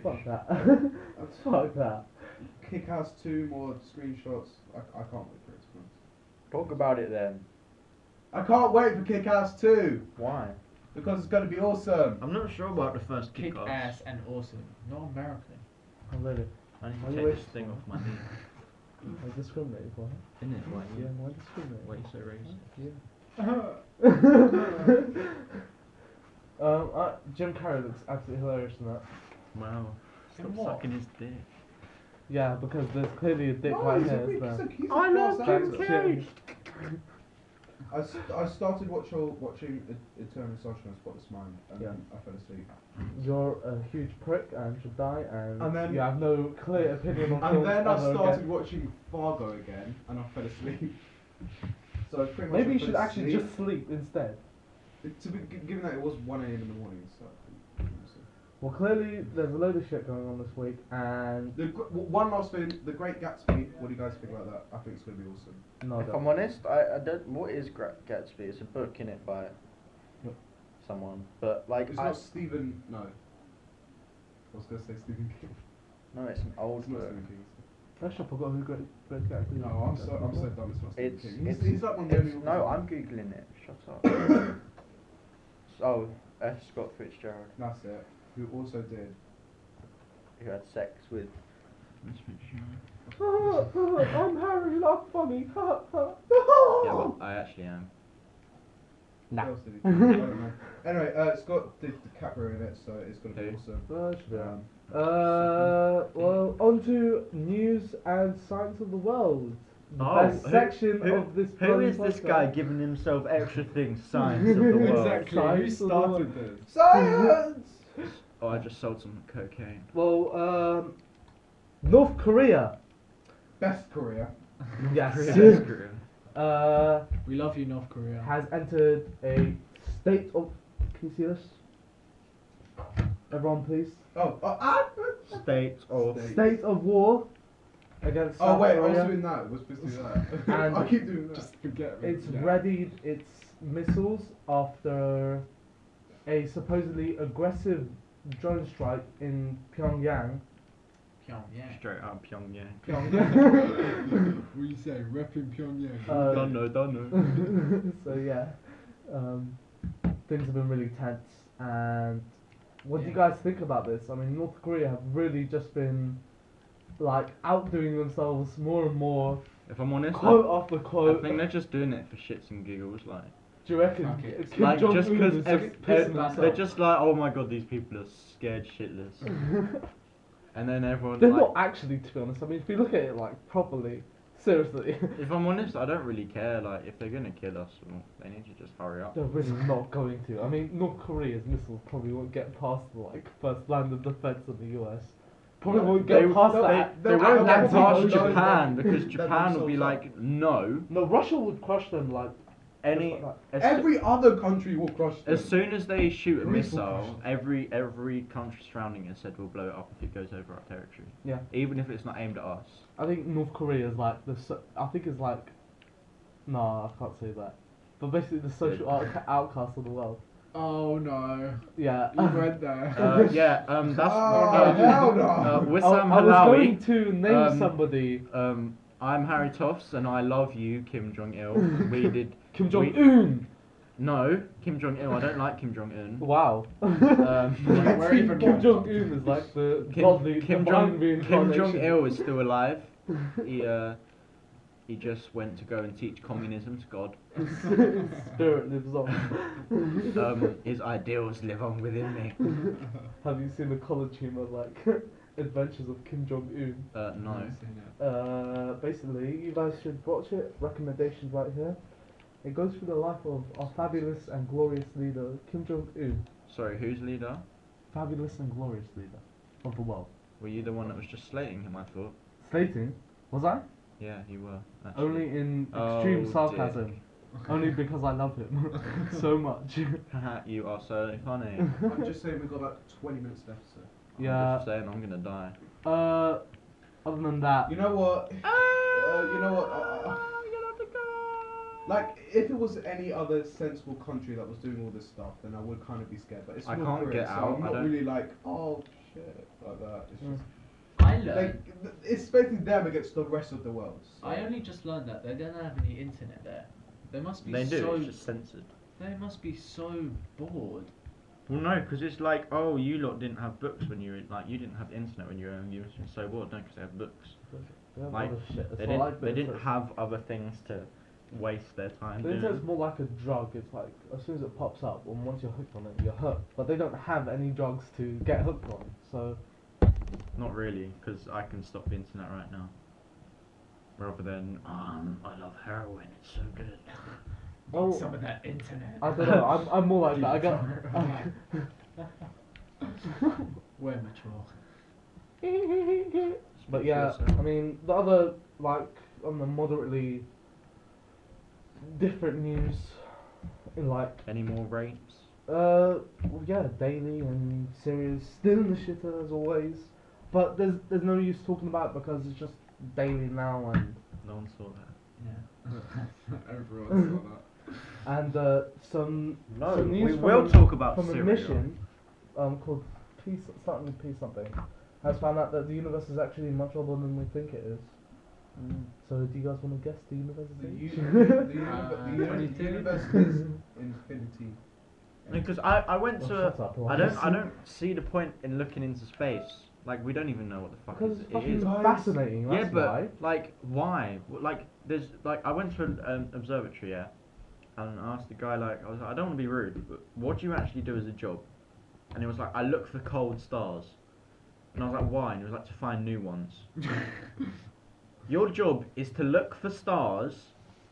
Fuck that. That's Fuck that. Kick-Ass 2 more screenshots. I can't wait for it to be honest. Talk about it then. I can't wait for Kick-Ass 2 Why? because it's gonna be awesome. I'm not sure about the first Kick kick-ass. ass and awesome. Not American. Oh, really? I need Why to you take wait this thing off my knee. I discriminate for her. Isn't it? Why Yeah, you? why discriminate? Why you so racist? Yeah. Jim Carrey looks absolutely hilarious in that. Wow. Stop In what? sucking his dick. Yeah, because there's clearly a dick No, right he's here. a Is there? he's a I love class Jim actor. Carrey. I started watching Eternal Sunshine of the Spotless Mind, and Yeah. then I fell asleep. You're a huge prick and should die, and, And then- you have no clear opinion on And films then I ever started again. watching Fargo again, and I fell asleep. So it's pretty much Maybe I you fell should actually asleep. just sleep instead. Given that it was 1 a.m. in the morning, so. Well, clearly there's a load of shit going on this week, and One last thing, The Great Gatsby. What do you guys think about that? I think it's gonna be awesome. no, If don't. I'm honest, I don't. What is Gatsby? It's a book in it by Yep. someone, but like It's not Stephen. No. I was gonna say Stephen King. no, it's an old It's not book. Stephen King. Actually, I forgot who Great Gatsby is. No, I'm so dumb. It's not Stephen It's, King. it's, He's like one of the only. it's no, I'm googling it. Shut up. Oh, Scott Fitzgerald, That's it. Who also did. who had sex with. I'm Harry, not funny. Yeah, well, I actually am. What else did he do? I don't know. Anyway, it's got DiCaprio in it, so it's gonna be Who? awesome. Should be alright. Well, on to news and science of the world. The best section of this Who bloody is this podcast. guy giving himself extra things? Science of the world. Exactly. Who Science of the world. started this? Science! Oh, I just sold some cocaine. Well, North Korea. Best Korea. Yes. We love you, North Korea. Has entered a state of. Can you see this? Everyone, please. State of. State of war against Oh South wait, I was Korea. doing that. I was supposed to do that. And I keep doing that. Just forget me. It's Yeah. readied its missiles after a supposedly aggressive drone strike in Pyongyang. Pyongyang. Straight out of Pyongyang. Pyongyang. What do you say? Repping Pyongyang. Don't know. So yeah, things have been really tense. And what do you guys think about this? I mean, North Korea have really just been like outdoing themselves more and more, If I'm honest, quote after I quote. think they're just doing it for shits and giggles, like. Do you reckon? Okay. Kim Like Jong-un just because is just pissing they're himself? just like, oh my god, these people are scared shitless, and then everyone's They're like, not actually, to be honest. I mean, if you look at it like properly, seriously, if I'm honest, I don't really care. Like, if they're gonna kill us, well, they need to just hurry up. they're really not going to. I mean, North Korea's missiles probably won't get past the like first line of defense of the US. Probably won't get past that. They won't get Atlantic past Ocean. Japan because Let Japan will be themselves like, no. No, Russia would crush them like Any just like as, Every other country will crush them. as soon as they shoot a Greece will missile, every country surrounding it said we'll blow it up if it goes over our territory. Yeah. Even if it's not aimed at us. I think North Korea is like I think it's like. No, I can't say that. But basically, the social outcast of the world. Oh no. Yeah. You went there. That's hell no. Wissam I was going Halawi. to name somebody. I'm Harry Toffs and I love you, Kim Jong Il. We did Kim Jong Un. No, Kim Jong Il. I don't like Kim Jong Un. Wow. Where even Kim one? Jong Un is like the godly Kim divine Jong reincarnation. Il is still alive. He just went to go and teach communism to God. His spirit lives on. His ideals live on within me. Have you seen the college humor like Adventures of Kim Jong Un? No. Basically, you guys should watch it. Recommendations right here. It goes through the life of our fabulous and glorious leader, Kim Jong Un. Sorry, who's leader? Fabulous and glorious leader of the world. Were you the one that was just slating him? I thought. Slating? Was I? Yeah, you were. Actually. Only in extreme Oh, sarcasm. Only because I love him so much. Haha, you are so funny. I'm just saying we've got about 20 minutes left, so. Yeah. I'm just saying I'm gonna die. Other than that, You know what? You know what? Like, if it was any other sensible country that was doing all this stuff, then I would kind of be scared. But it's I North can't Korea, get so out, I'm I not don't- really like, oh shit, like that. It's just I learned. like it's basically them against the rest of the world. So. I only just learned that they don't have any internet there. They must be They do. so. It's just censored. They must be so bored. Well, no, because it's like, oh, you lot didn't have books when you were like, you didn't have internet when you were young. You were so bored, no, because they have books. they have Like, other shit. It's They not didn't. like They this, didn't it's- have other things to waste their time The internet's doing. more like a drug. It's like as soon as it pops up, and once you're hooked on it, you're hooked. But they don't have any drugs to get hooked on. So Not really, because I can stop the internet right now. Rather than, I love heroin. It's so good. Oh. Some of that internet. I don't know. I'm more like that. I got. We're mature. But yeah, I mean the other like on the moderately different news in like Any more rapes? well, yeah, daily and serious still in the shitter as always. But there's no use talking about it because it's just daily now and No one saw that. Yeah. Everyone's got that. and some No, some news we from will a- talk about from a Cheerio. mission called P starting with P something has found out that the universe is actually much older than we think it is. So do you guys want to guess the universe The, age? the universe is infinity. Because I went Well, to. shut up, I Elias. don't see the point in looking into space. Like we don't even know what the fuck Because it's it fucking is. fascinating. Yeah, That's but why. like why? Like there's like I went to an observatory, yeah, and I asked the guy like I was like I don't want to be rude, but what do you actually do as a job? And he was like I look for cold stars, and I was like why? And he was like to find new ones. Your job is to look for stars,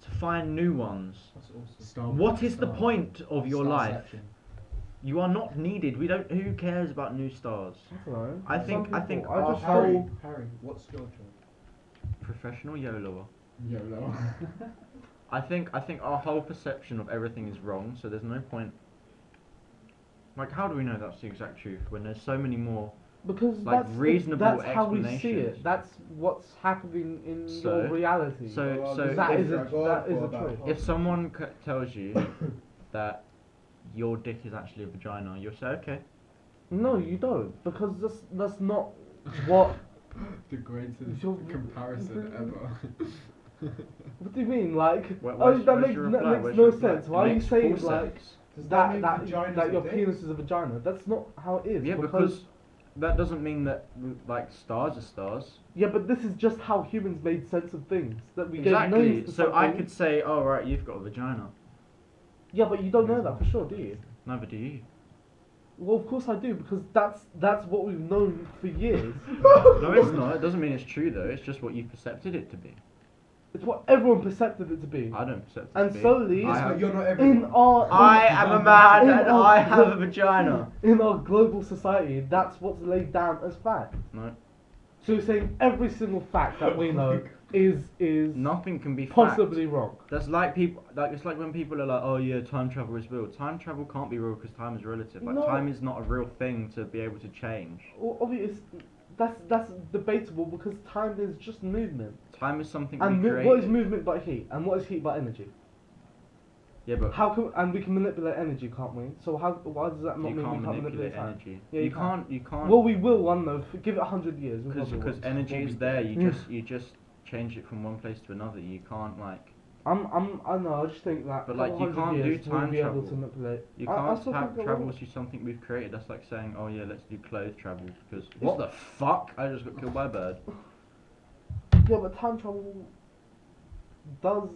to find new ones. That's awesome. What is the point of your life? You are not needed. We don't. Who cares about new stars? I don't know. I Some think people- I our just Harry, whole Harry, what's your job? professional YOLOer. YOLO. I think our whole perception of everything is wrong. So there's no point. Like, how do we know that's the exact truth when there's so many more? because like, that's reasonable that's how we see explanations. it. That's what's happening in So- your reality. So that if, is a choice. if someone tells you that your dick is actually a vagina, you'll say okay. No, you don't, because that's not what. The greatest Your- comparison ever. What do you mean, like? Where- Oh, where's- that where's makes your that reply? makes Where's no your reply? sense. It Why are you makes saying full like sense. Does that vagina's that a your dick? penis is a vagina? That's not how it is. Yeah, because that doesn't mean that like stars are stars. yeah, but this is just how humans made sense of things. That we gave Exactly. names to So I something. could say, oh right, you've got a vagina. Yeah, but you don't know that for sure, do you? Neither do you. Well, of course I do, because that's what we've known for years. No, it's not. It doesn't mean it's true though. It's just what you percepted it to be. It's what everyone percepted it to be. I don't perceive it And to be. slowly, I Yes, have- but you're not in everyone. our I am a man in and our I have a glo- vagina. in our global society, that's what's laid down as fact. No, So you're saying every single fact that we know is nothing can be fact. possibly wrong. That's like people. Like it's like when people are like, "Oh yeah, time travel is real." Time travel can't be real because time is relative. Like No. time is not a real thing to be able to change. Well, obviously, that's debatable because time is just movement. Time is something And we create. what is movement but heat? And what is heat but energy? Yeah, but How can and we can manipulate energy, can't we? So why does that not you mean can't we can't manipulate time? energy. Yeah, you can't. Well, we will one though. Give it 100 years. Because energy is there. You just change it from one place to another. You can't like. I know. I just think that. But like you can't do we'll time be travel. able to manipulate. You I can't still think travel will. to something we've created. That's like saying, oh yeah, let's do clothes travel because what the fuck? I just got killed by a bird. Yeah, but time travel does,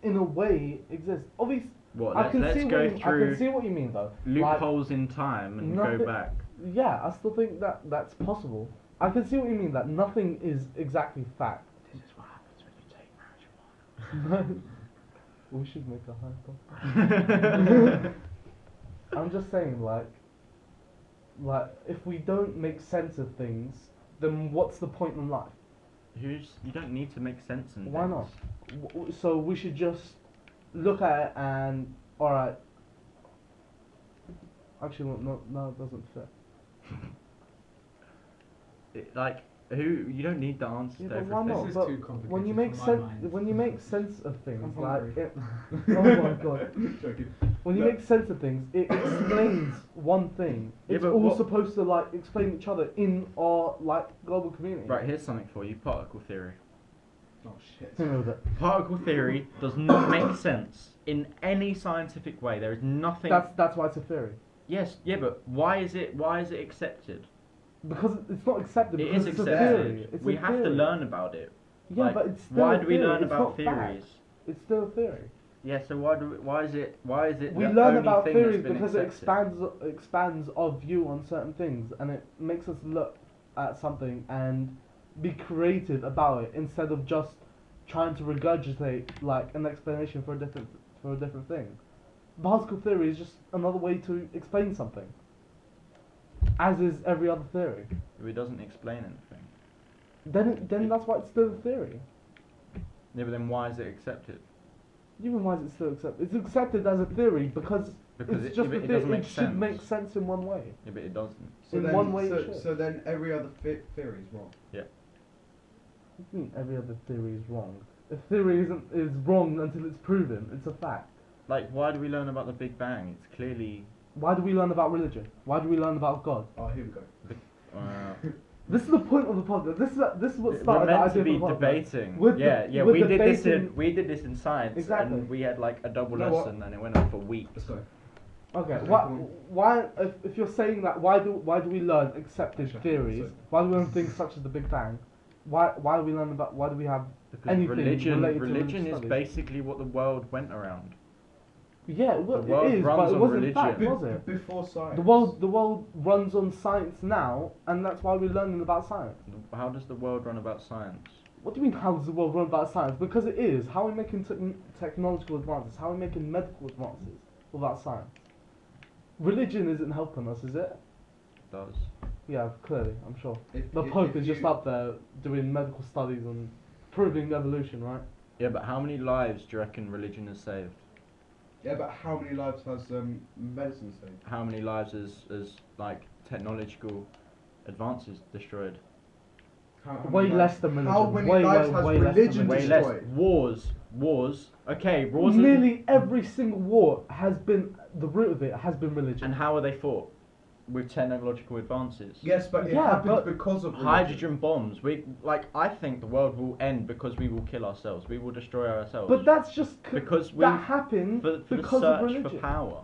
in a way, exist. Obviously, What? I can Let's see go I through can see what you mean though. loopholes in time and go back. Yeah, I still think that that's possible. I can see what you mean. That nothing is exactly fact. This is what happens when you take marijuana. We should make a high top. I'm just saying, like, if we don't make sense of things, then what's the point in life? You don't need to make sense in Why things. not? So we should just look at it and alright. Actually, no, it doesn't fit. Like you don't need the answers Yeah, to but why everything. not? This is But too complicated when you for make my sense, mind. when you make sense of things, I'm like hungry. oh my god, Joking. when you No. make sense of things, it explains one thing. Yeah, It's but all what- supposed to like explain each other in our like global community. Right, here's something for you: particle theory. Oh shit. Hit me with it. Particle theory does not make sense in any scientific way. There is nothing. That's why it's a theory. Yes, yeah, but why is it accepted? Because it's not accepted. It Because is it's a theory. accepted. It's We a have to theory. learn about it. Yeah, Like, but it's still why a do we theory. learn It's about not fact. theories? It's still a theory. Yeah, so why is it We the learn only about thing theories that's been because accepted? it expands our view on certain things, and it makes us look at something and be creative about it instead of just trying to regurgitate like an explanation for a different thing. Particle theory is just another way to explain something, as is every other theory. It doesn't explain anything. Then that's why it's still a theory. Yeah, but then why is it accepted? Even why is it still accepted? It's accepted as a theory because Because it's just it a theory. doesn't make It should sense. make sense in one way. Yeah, but it doesn't. So In then, one way so, it should. so then every other theory is wrong. What do you mean every other theory is wrong? A theory is wrong until it's proven. It's a fact. Like, why do we learn about the Big Bang? It's clearly. Why do we learn about religion? Why do we learn about God? Oh, here we go. This is the point of the podcast. This is what We're started the meant idea to be for the podcast. debating. With Yeah, with we did this debating- we did this in science, Exactly. and we had like a double You know what? lesson, and it went on for weeks. Let's go. Okay. Okay, Why? come on. Why? If you're saying that, why do we learn accepted Sure. theories? So- Why do we learn things such as the Big Bang? Why do we learn about? Why do we have? Because Anything religion related to religion religious is studies. basically what the world went around. Yeah, well, The world it is, runs but it on wasn't fact, religion. was it? Before science. The world runs on science now, and that's why we're learning about science. How does the world run about science? What do you mean, how does the world run about science? Because it is. How are we making technological advances? How are we making medical advances without science? Religion isn't helping us, is it? It does. Yeah, clearly, I'm sure. If- The if- Pope if is just you- up there doing medical studies and proving evolution, right? Yeah, but how many lives do you reckon religion has saved? Yeah, but how many lives has medicine saved? How many lives has like technological advances destroyed? How Way many less than religion. How many Way, lives way, has way less than religion Way destroyed? less. Wars. Okay, wars. are- Nearly every single war has been, the root of it has been religion. And how are they fought? With technological advances. Yes, but it Yeah, happens but because of religion. Hydrogen bombs. I think the world will end because we will kill ourselves. We will destroy ourselves. But that's just because we that happened for the because of search religion. for power.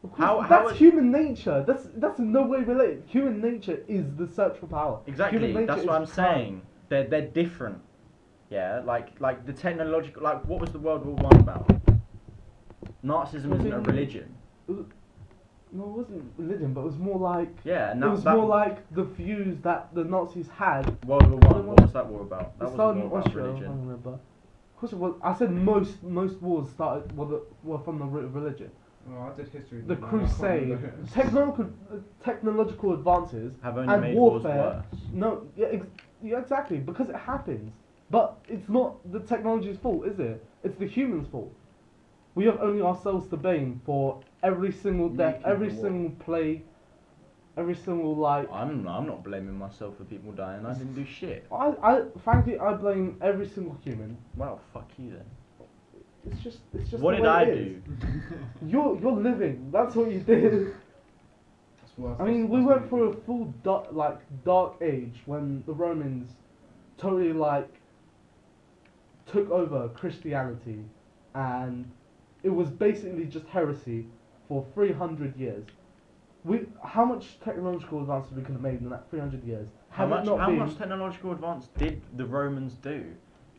Of course, How that's is- human nature. That's in no way related. Human nature is the search for power. Exactly. Human nature That's what I'm is crime. saying. They're different. Yeah. Like the technological. Like what was the World War One about? Nazism isn't a religion. No, it wasn't religion, but it was more like Yeah. And it was more like the views that the Nazis had. World War One. What was that war about? It That was started more in about Austria. I religion. remember. Of course, it was. I said most wars started were from the root of religion. Oh, I did history. The but now I can't crusade, remember. technological advances Have only and made wars warfare. worse. No, yeah, exactly, because it happens. But it's not the technology's fault, is it? It's the humans' fault. We have only ourselves to blame for every single death, Making every the war. single plague, every single like. I'm not blaming myself for people dying. I didn't do shit. I frankly, I blame every single human. Well, fuck you then. It's just What the did way I it is. do? You're living. That's what you did. I mean, we went through a full dark age when the Romans totally like took over Christianity, and it was basically just heresy for 300 years. How much technological advance we could have made in that 300 years? How much technological advance did the Romans do?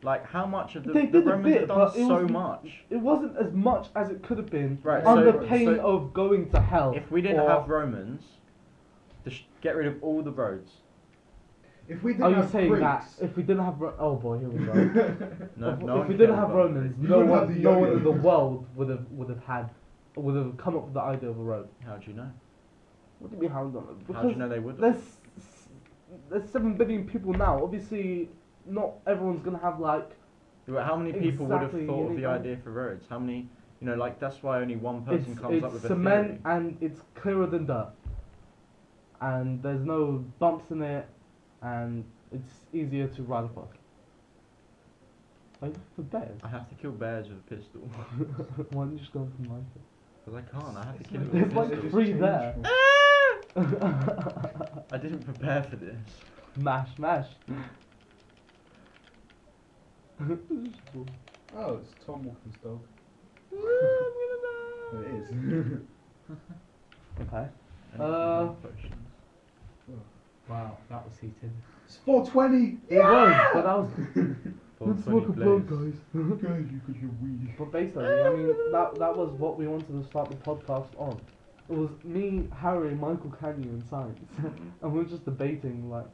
Like, how much of They the did a Romans bit, have done but it so was- much? It wasn't as much as it could have been Right, under so- pain so of going to hell. If we didn't or- have Romans, get rid of all the roads. If we didn't Are you have saying Greeks, that if we didn't have oh boy, here we go. No, if no one we cares didn't have about Romans, Greeks. You wouldn't have the no one yo-yo. in the world would have come up with the idea of a road. How do you know? What do you mean how done it? How do you Because know they would? there's 7 billion people now. Obviously, not everyone's gonna have like. How many people would have Exactly, thought of you the know. idea for roads? How many? You know, like that's why only one person comes up with It's a cement theory. and it's clearer than dirt, and there's no bumps in it, and it's easier to ride across. Like for bears. I have to kill bears with a pistol. Why don't you just go from like it? Because I can't. I have to It's kill it not- with There's a like pistol. 3 there. I didn't prepare for this. Mash. oh, it's Tom Walker's dog. Oh, it is. Okay. And it's potions. Wow, that was heated. It's 420. It was, but that was. For Let's smoke a 20 blunt, plays. guys. Guys, you could your weed. But basically, I mean, that was what we wanted to start the podcast on. It was me, Harry, Michael, Canyon, and science, and we were just debating like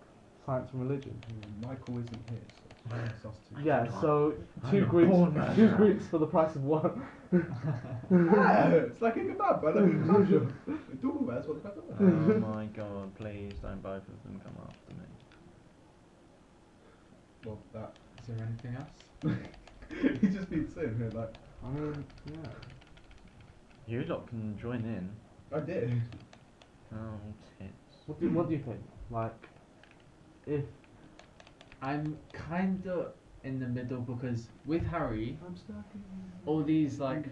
science and religion. Michael isn't here, so it's us two. Yeah, so I'm two a Greeks, born man two now. Greeks for the price of one. Yeah, it's like a kebab, but like a culture. We talk about it, that's what the Oh my god, please don't both of them come after me. Well, that. Is there anything else? He's just been sitting here like, I mean, yeah. You lot can join in. I did. Oh, tits. What do you think? Like, if I'm kinda in the middle because with Harry, I'm stuck in. all these like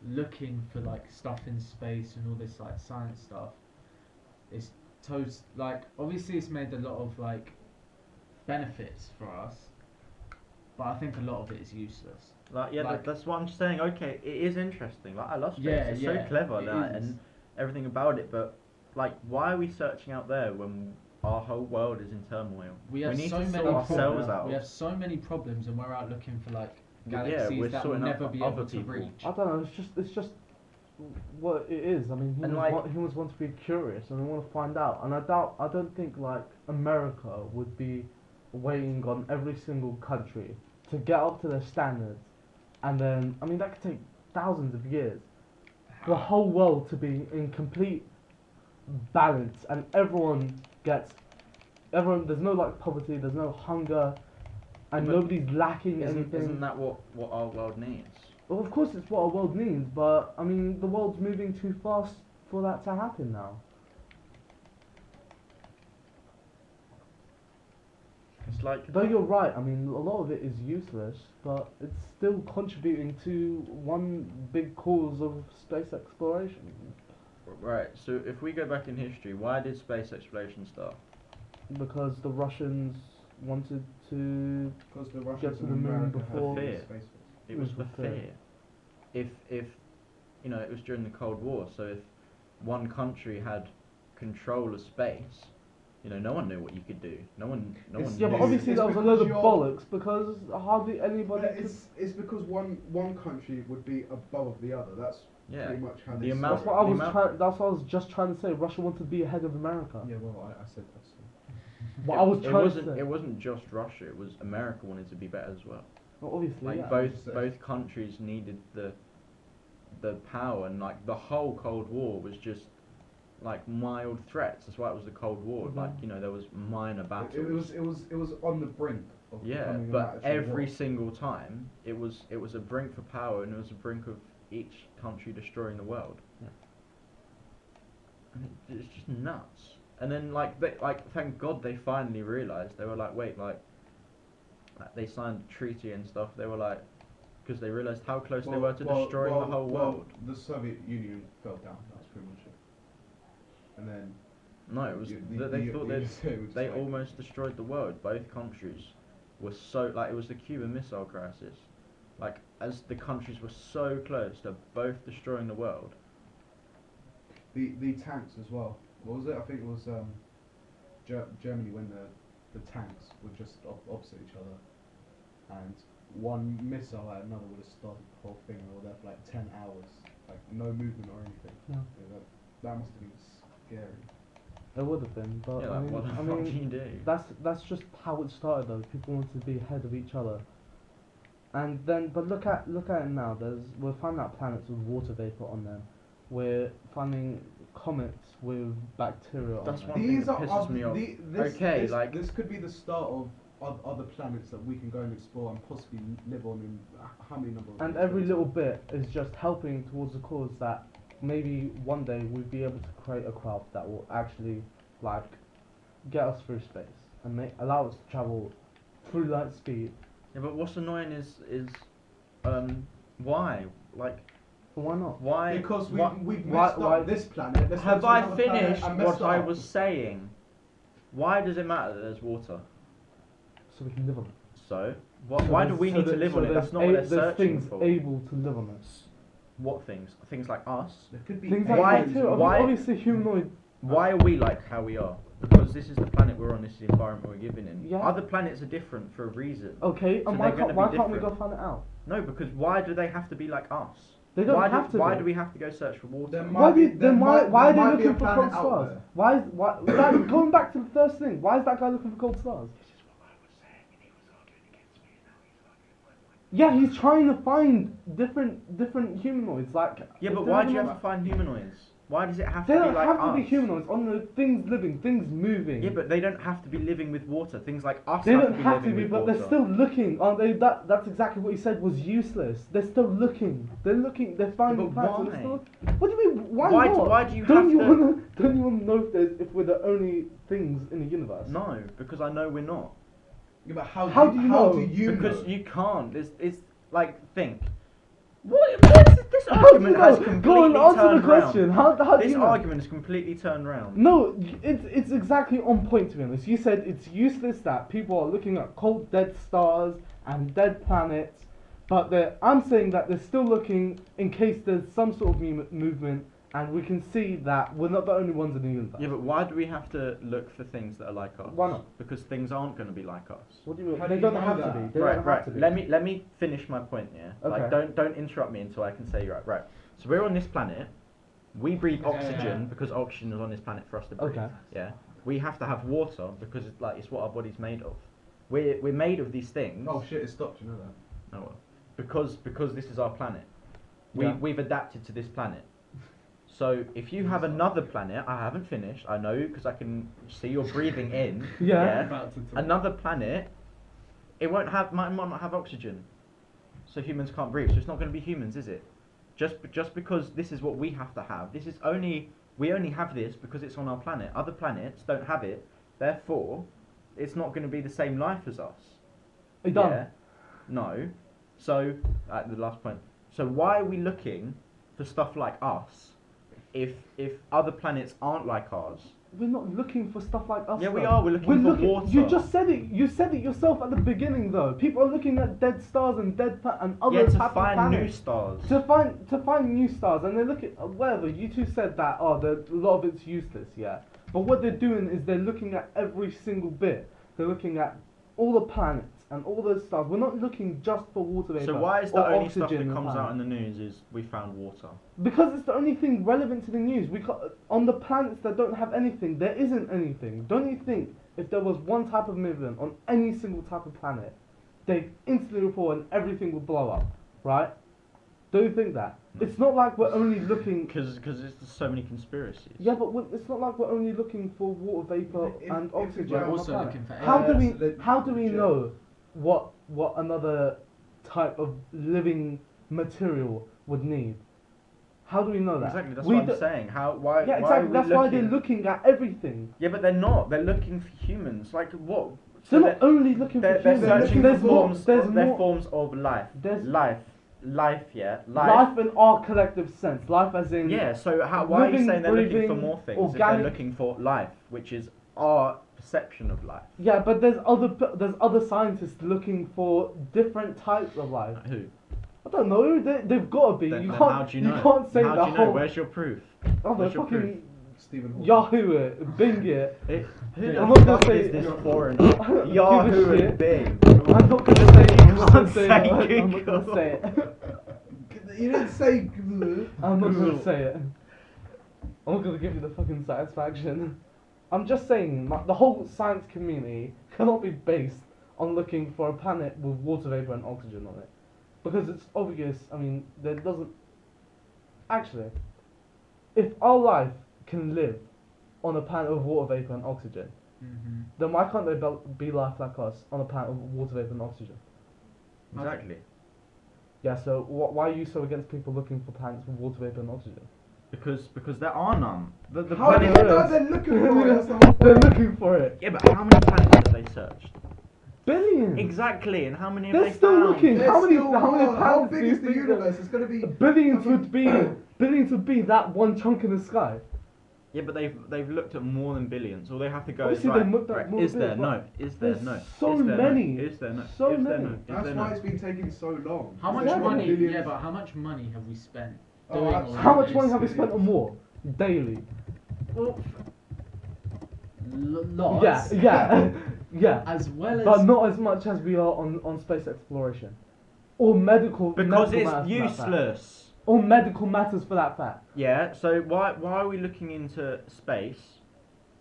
looking for like stuff in space and all this like science stuff, it's like obviously it's made a lot of like benefits for us, but I think a lot of it is useless. Like, yeah, Like- that's what I'm just saying. Okay, it is interesting. Like, I love space. Yeah, it's yeah, so clever, it like, is. and everything about it. But like, why are we searching out there when our whole world is in turmoil? We have need so to many sort ourselves problems. out. We have so many problems, and we're out looking for like Yeah, galaxies we're that we'll sorting out never for be other able to people. reach. I don't know, it's just what it is. I mean, And, like- humans want to be curious and they want to find out. And I don't think like America would be waiting on every single country to get up to their standards, and then I mean that could take thousands of years. The whole world to be in complete balance, and everyone. There's no like poverty, there's no hunger, and But nobody's lacking anything. Isn't that what our world needs? Well, of course, it's what our world needs, but I mean, the world's moving too fast for that to happen now. It's like Though you're right, I mean, a lot of it is useless, but it's still contributing to one big cause of space exploration. right. So if we go back in history, why did space exploration start? Because the Russians wanted to. Because the Russians Get to and the moon America before- had Fear. Space Force. It was It for was for fear. fear. If you know, it was during the Cold War. So if one country had control of space, you know, no one knew what you could do. No one Yeah, knew. but obviously It's that was a because load of you're- bollocks because hardly anybody But could. it's because one country would be above the other. That's Yeah. pretty much how The they amount- That's what I the was amount- trying. That's what I was just trying to say. Russia wanted to be ahead of America. Yeah, well, I said that. So. What I was it trying to wasn't. say. It wasn't just Russia. It was America wanted to be better as well. Well, obviously, Like yeah. both countries needed the power, and like the whole Cold War was just like mild threats. That's why it was the Cold War. Mhm. Like, you know, there was minor battles. It was on the brink of Yeah, becoming but an actual every war. single time it was a brink for power, and it was a brink of each country destroying the world. Yeah. And it's just nuts. And then thank God they finally realised. They were like, wait, like they signed a treaty and stuff. They were like, because they realised how close they were to destroying the whole world. The Soviet Union fell down. That's pretty much it. And then No, it was they thought they almost destroyed the world. Both countries were so it was the Cuban Missile Crisis. Like as the countries were so close to both destroying the world. The tanks as well. What was it? I think it was Germany when the tanks were just opposite each other, and one missile at another would have started the whole thing, and they were there for like 10 hours, like no movement or anything. Yeah. That must have been scary. It would have been, but Yeah, what do you do? that's just how it started though. People wanted to be ahead of each other. And then, but look at it now. We're finding out planets with water vapor on them. We're finding comets with bacteria on That's them. one thing that pisses me off. This could be the start of other planets that we can go and explore and possibly live on in how many number of And years? every little bit is just helping towards the cause that maybe one day we'll be able to create a craft that will actually get us through space and allow us to travel through light speed. Yeah, but what's annoying is why? Why not? Why? Because we've messed up this planet. Let's Have go to I another planet finished and mess what it I up. was saying? Why does it matter that there's water? So we can live on it. So why do we need to live on it? That's not what they're there's searching things for. able to live on it. What things? Things like us. There could be Things Why- like that too. why- Obviously humanoid. Why are we like how we are? Because this is the planet we're on. This is the environment we're living in. Yeah. Other planets are different for a reason. Okay, So and they're why gonna can't be we go different. find it out? No, because why do they have to be like us? They don't why have to. Why be. do we have to go search for water? There Why might be- do, there then might- why are there they might be looking a for planet cold out stars? there. Why that, going back to the first thing? Why is that guy looking for cold stars? Yeah, he's trying to find different humanoids. Yeah, but why do you have to find humanoids? Why does it have They to be don't like have us? to be humanoids on the things living, things moving. Yeah, but they don't have to be living with water. Things like us They have don't to be have to living be, with but water. they're still looking, aren't they? That's exactly what he said was useless. They're still looking. They're looking. They're finding but planets. and why? they're still, what do you mean? Why Why not? why do you don't have you to? Don't you want to know if we're the only things in the universe? No, because I know we're not. Yeah, but how How do do you how know? do you Because know? you can't. It's like think. What is this How do you argument has know? completely Go and answer the turned question. round. How do This you know? argument is completely turned round. No, it's exactly on point to be honest. You said it's useless that people are looking at cold dead stars and dead planets, but I'm saying that they're still looking in case there's some sort of movement, and we can see that we're not the only ones in the universe. Yeah, but why do we have to look for things that are like us? Why not? Because things aren't going to be like us. What do you mean? How They do you don't know have to that? be. They don't have Right. to be. Let me finish my point. Yeah. Okay. Like don't interrupt me until I can say right. So we're on this planet. We breathe Yeah. oxygen because oxygen is on this planet for us to breathe. Okay. Yeah. We have to have water because it's what our body's made of. We're made of these things. Oh shit! It stopped. You know that. Oh well. Because this is our planet. Yeah. We've adapted to this planet. So if you have another planet, I haven't finished. I know because I can see you're breathing in. Yeah. About to talk. Another planet, it might not have oxygen, so humans can't breathe. So it's not going to be humans, is it? Just because this is what we have to have. We only have this because it's on our planet. Other planets don't have it. Therefore, it's not going to be the same life as us. Are you done? Yeah. No. So the last point. So why are we looking for stuff like us if other planets aren't like ours? We're not looking for stuff like us. Yeah, we though. are. We're looking for water. You just said it. You said it yourself at the beginning, though. People are looking at dead stars and and other Yeah, to type of find new planets. stars. To find new stars, and they look at whatever you two said that a lot of it's useless, yeah. But what they're doing is they're looking at every single bit. They're looking at all the planets and all those stars. We're not looking just for water vapor. So why is the or only stuff oxygen that in comes the out in planet. the news is we found water? Because it's the only thing relevant to the news. On the planets that don't have anything, there isn't anything. Don't you think if there was one type of movement on any single type of planet, they instantly report and everything would blow up, right? Don't you think that? It's not like we're only looking. Because there's so many conspiracies. Yeah, but it's not like we're only looking for water vapor If- and if oxygen. we're on the also planet. looking for How do air, we? so that- How do we yeah. know what another type of living material would need? How do we know that? Exactly, that's We what do- I'm saying. Why Yeah, are exactly. we That's why they're looking? looking at everything. Yeah, but they're not. They're looking for humans. Like what? They're not only looking They're for humans. searching There's for more. forms. There's They're more. forms of life. There's- Life. life, yeah. Life in our collective sense. Life as in. Yeah, so why are you living, saying they're looking for breathing, more things if organic- they're looking for life, which is our perception of life? Yeah, but there's other scientists looking for different types of life. Who? I don't know. They've got to be. Then Can't. how do you know? Can't say how the do you know? whole. Where's your proof? Oh, Where's they're your proof? fucking Stephen Hawking. Yahoo it, Bing it. Who I'm the not gonna fuck say is this it. foreigner? I don't give a Yahoo and shit. Bing. I'm not gonna say it. I'm not can't gonna say say it. I'm not Google. gonna say it. You didn't say. I'm not Google. gonna say it. I'm not gonna give you the fucking satisfaction. I'm just saying, the whole science community cannot be based on looking for a planet with water vapor and oxygen on it. Because it's obvious, I mean, there doesn't... Actually, if our life can live on a planet with water vapor and oxygen, then why can't there be life like us on a planet with water vapor and oxygen? Exactly. Yeah, so why are you so against people looking for planets with water vapor and oxygen? Because there are none. The How do you planet- know they're looking for it? That's the whole They're point. looking for it. Yeah, but how many planets have they searched? Billions! Exactly, and how many have They're they still found? looking. There's How many still planets how do big you is the think universe? It's gonna be Billions would be that one chunk in the sky. Yeah, but they've looked at more than billions. All they have to go Obviously is they right. looked at right. more Is than there? billions, No. Is there? there's No. so Is there? many. No. Is there? No. So Is there? many. No. Is That's there? why No. it's been taking so long. How much Exactly. money? Billions. Yeah, but how much money have we spent Oh, doing all absolutely. How of much this? money have we spent on war? Daily. Lots. Yeah. As well as. But not as much as we are on space exploration. Or medical Because medical it's matters for that fact. useless. Or medical matters for that fact. Yeah. So why are we looking into space?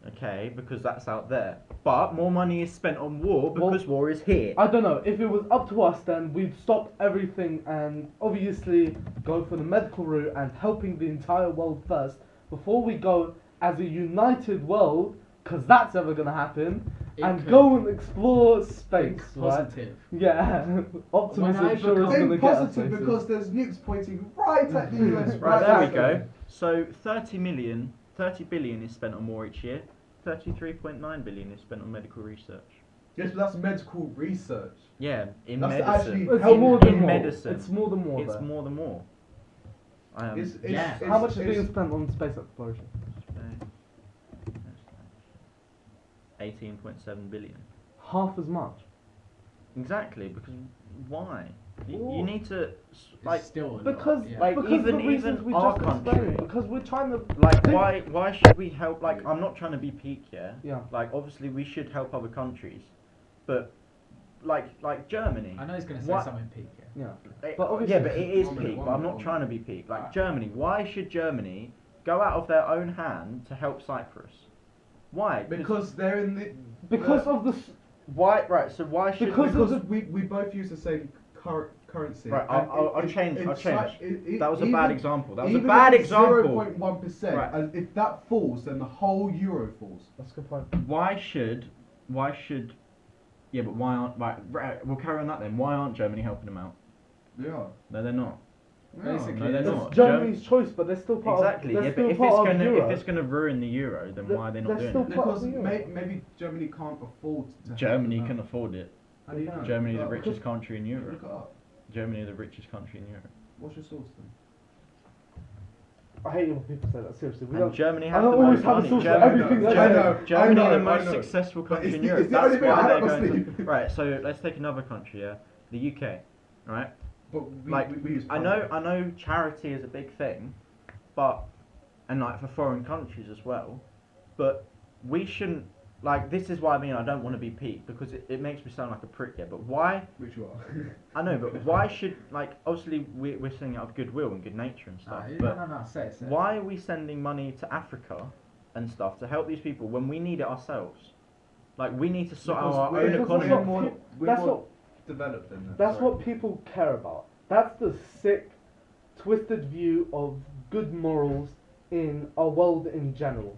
Okay, because that's out there. But more money is spent on war because war is here. I don't know. If it was up to us, then we'd stop everything and obviously go for the medical route and helping the entire world first before we go as a united world, because that's ever going to happen, It and could. go and explore space. Think Right? positive. Yeah. Optimism I sure is become- going to Think get us positive places. because there's nukes pointing right at the US. Right, there we Exactly. go. So 30 billion is spent on war each year. 33.9 billion is spent on medical research. Yes, but that's medical research. Yeah, in That's medicine. actually It's help- more than in more. medicine. It's more than more. It's though. more than more. Yeah. How much is being spent on space exploration? 18.7 billion. Half as much. Exactly, because why? You Well, need to It's still a lot, Because yeah. like, because even- the reasons even we our just country- explained. Because we're trying to like think- why should we help? Like, I'm not trying to be peak, yeah. Yeah. Like, obviously we should help other countries, but like Germany. I know he's going to say What- something peak. Yeah. Yeah. But But obviously- yeah, but it is One minute, peak. one But I'm minute, not one trying to be peak. Like Germany, why should Germany go out of their own hand to help Cyprus? Why? Because they're in the. Because of the Why? Right. So why should Because we? of we both use the same currency. Right, and I'll it- change. it's I'll change. like- That was a even- bad example. That was a even bad if it's example. 0.1%, Right. and if that falls, then the whole euro falls. That's a good point. Why should? Yeah, but why aren't? Right. We'll carry on that then. Why aren't Germany helping them out? Yeah. No, they're not. Basically, No, they're It's not. Germany's choice, but they're still part Exactly. of. Yeah, They're but still part of Euro. if it's gonna ruin the euro, then why are they not They're doing still it? part of Because the euro. maybe Germany can't afford to. Germany help them can out. afford it. How do you know? Germany, the Look richest country in it Europe. up. Germany, the richest country in Europe. What's your source then? I hate it when people say that. Seriously, we And don't. Germany I has don't the always most have a money. source for Germany, everything. I Germany- know. Germany, I the know, most I know. successful But country in it's Europe. the only That's bit I why have they're on going to. sleeve. Right. So let's take another country. Yeah, the UK. Right. But we use I know charity is a big thing, but and like for foreign countries as well, but we shouldn't like this is why I don't want to be peak because it makes me sound like a prick here. But why? Which you are. I know, but why should like obviously we're saying out of goodwill and good nature and stuff, but No, say it. why are we sending money to Africa and stuff to help these people when we need it ourselves? Like we need to sort out our own because economy. that's We're That's more what developed than that. That's sorry. what people care about. That's the sick, twisted view of good morals in our world in general.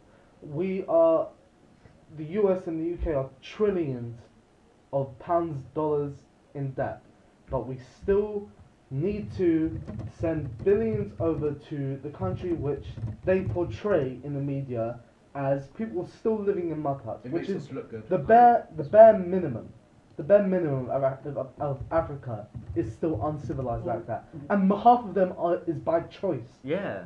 The US and the UK are trillions of pounds, dollars in debt, but we still need to send billions over to the country which they portray in the media as people still living in mud huts, It which makes is us look good. the bare minimum. the bare minimum of Africa is still uncivilized like that, and half of them is by choice. Yeah.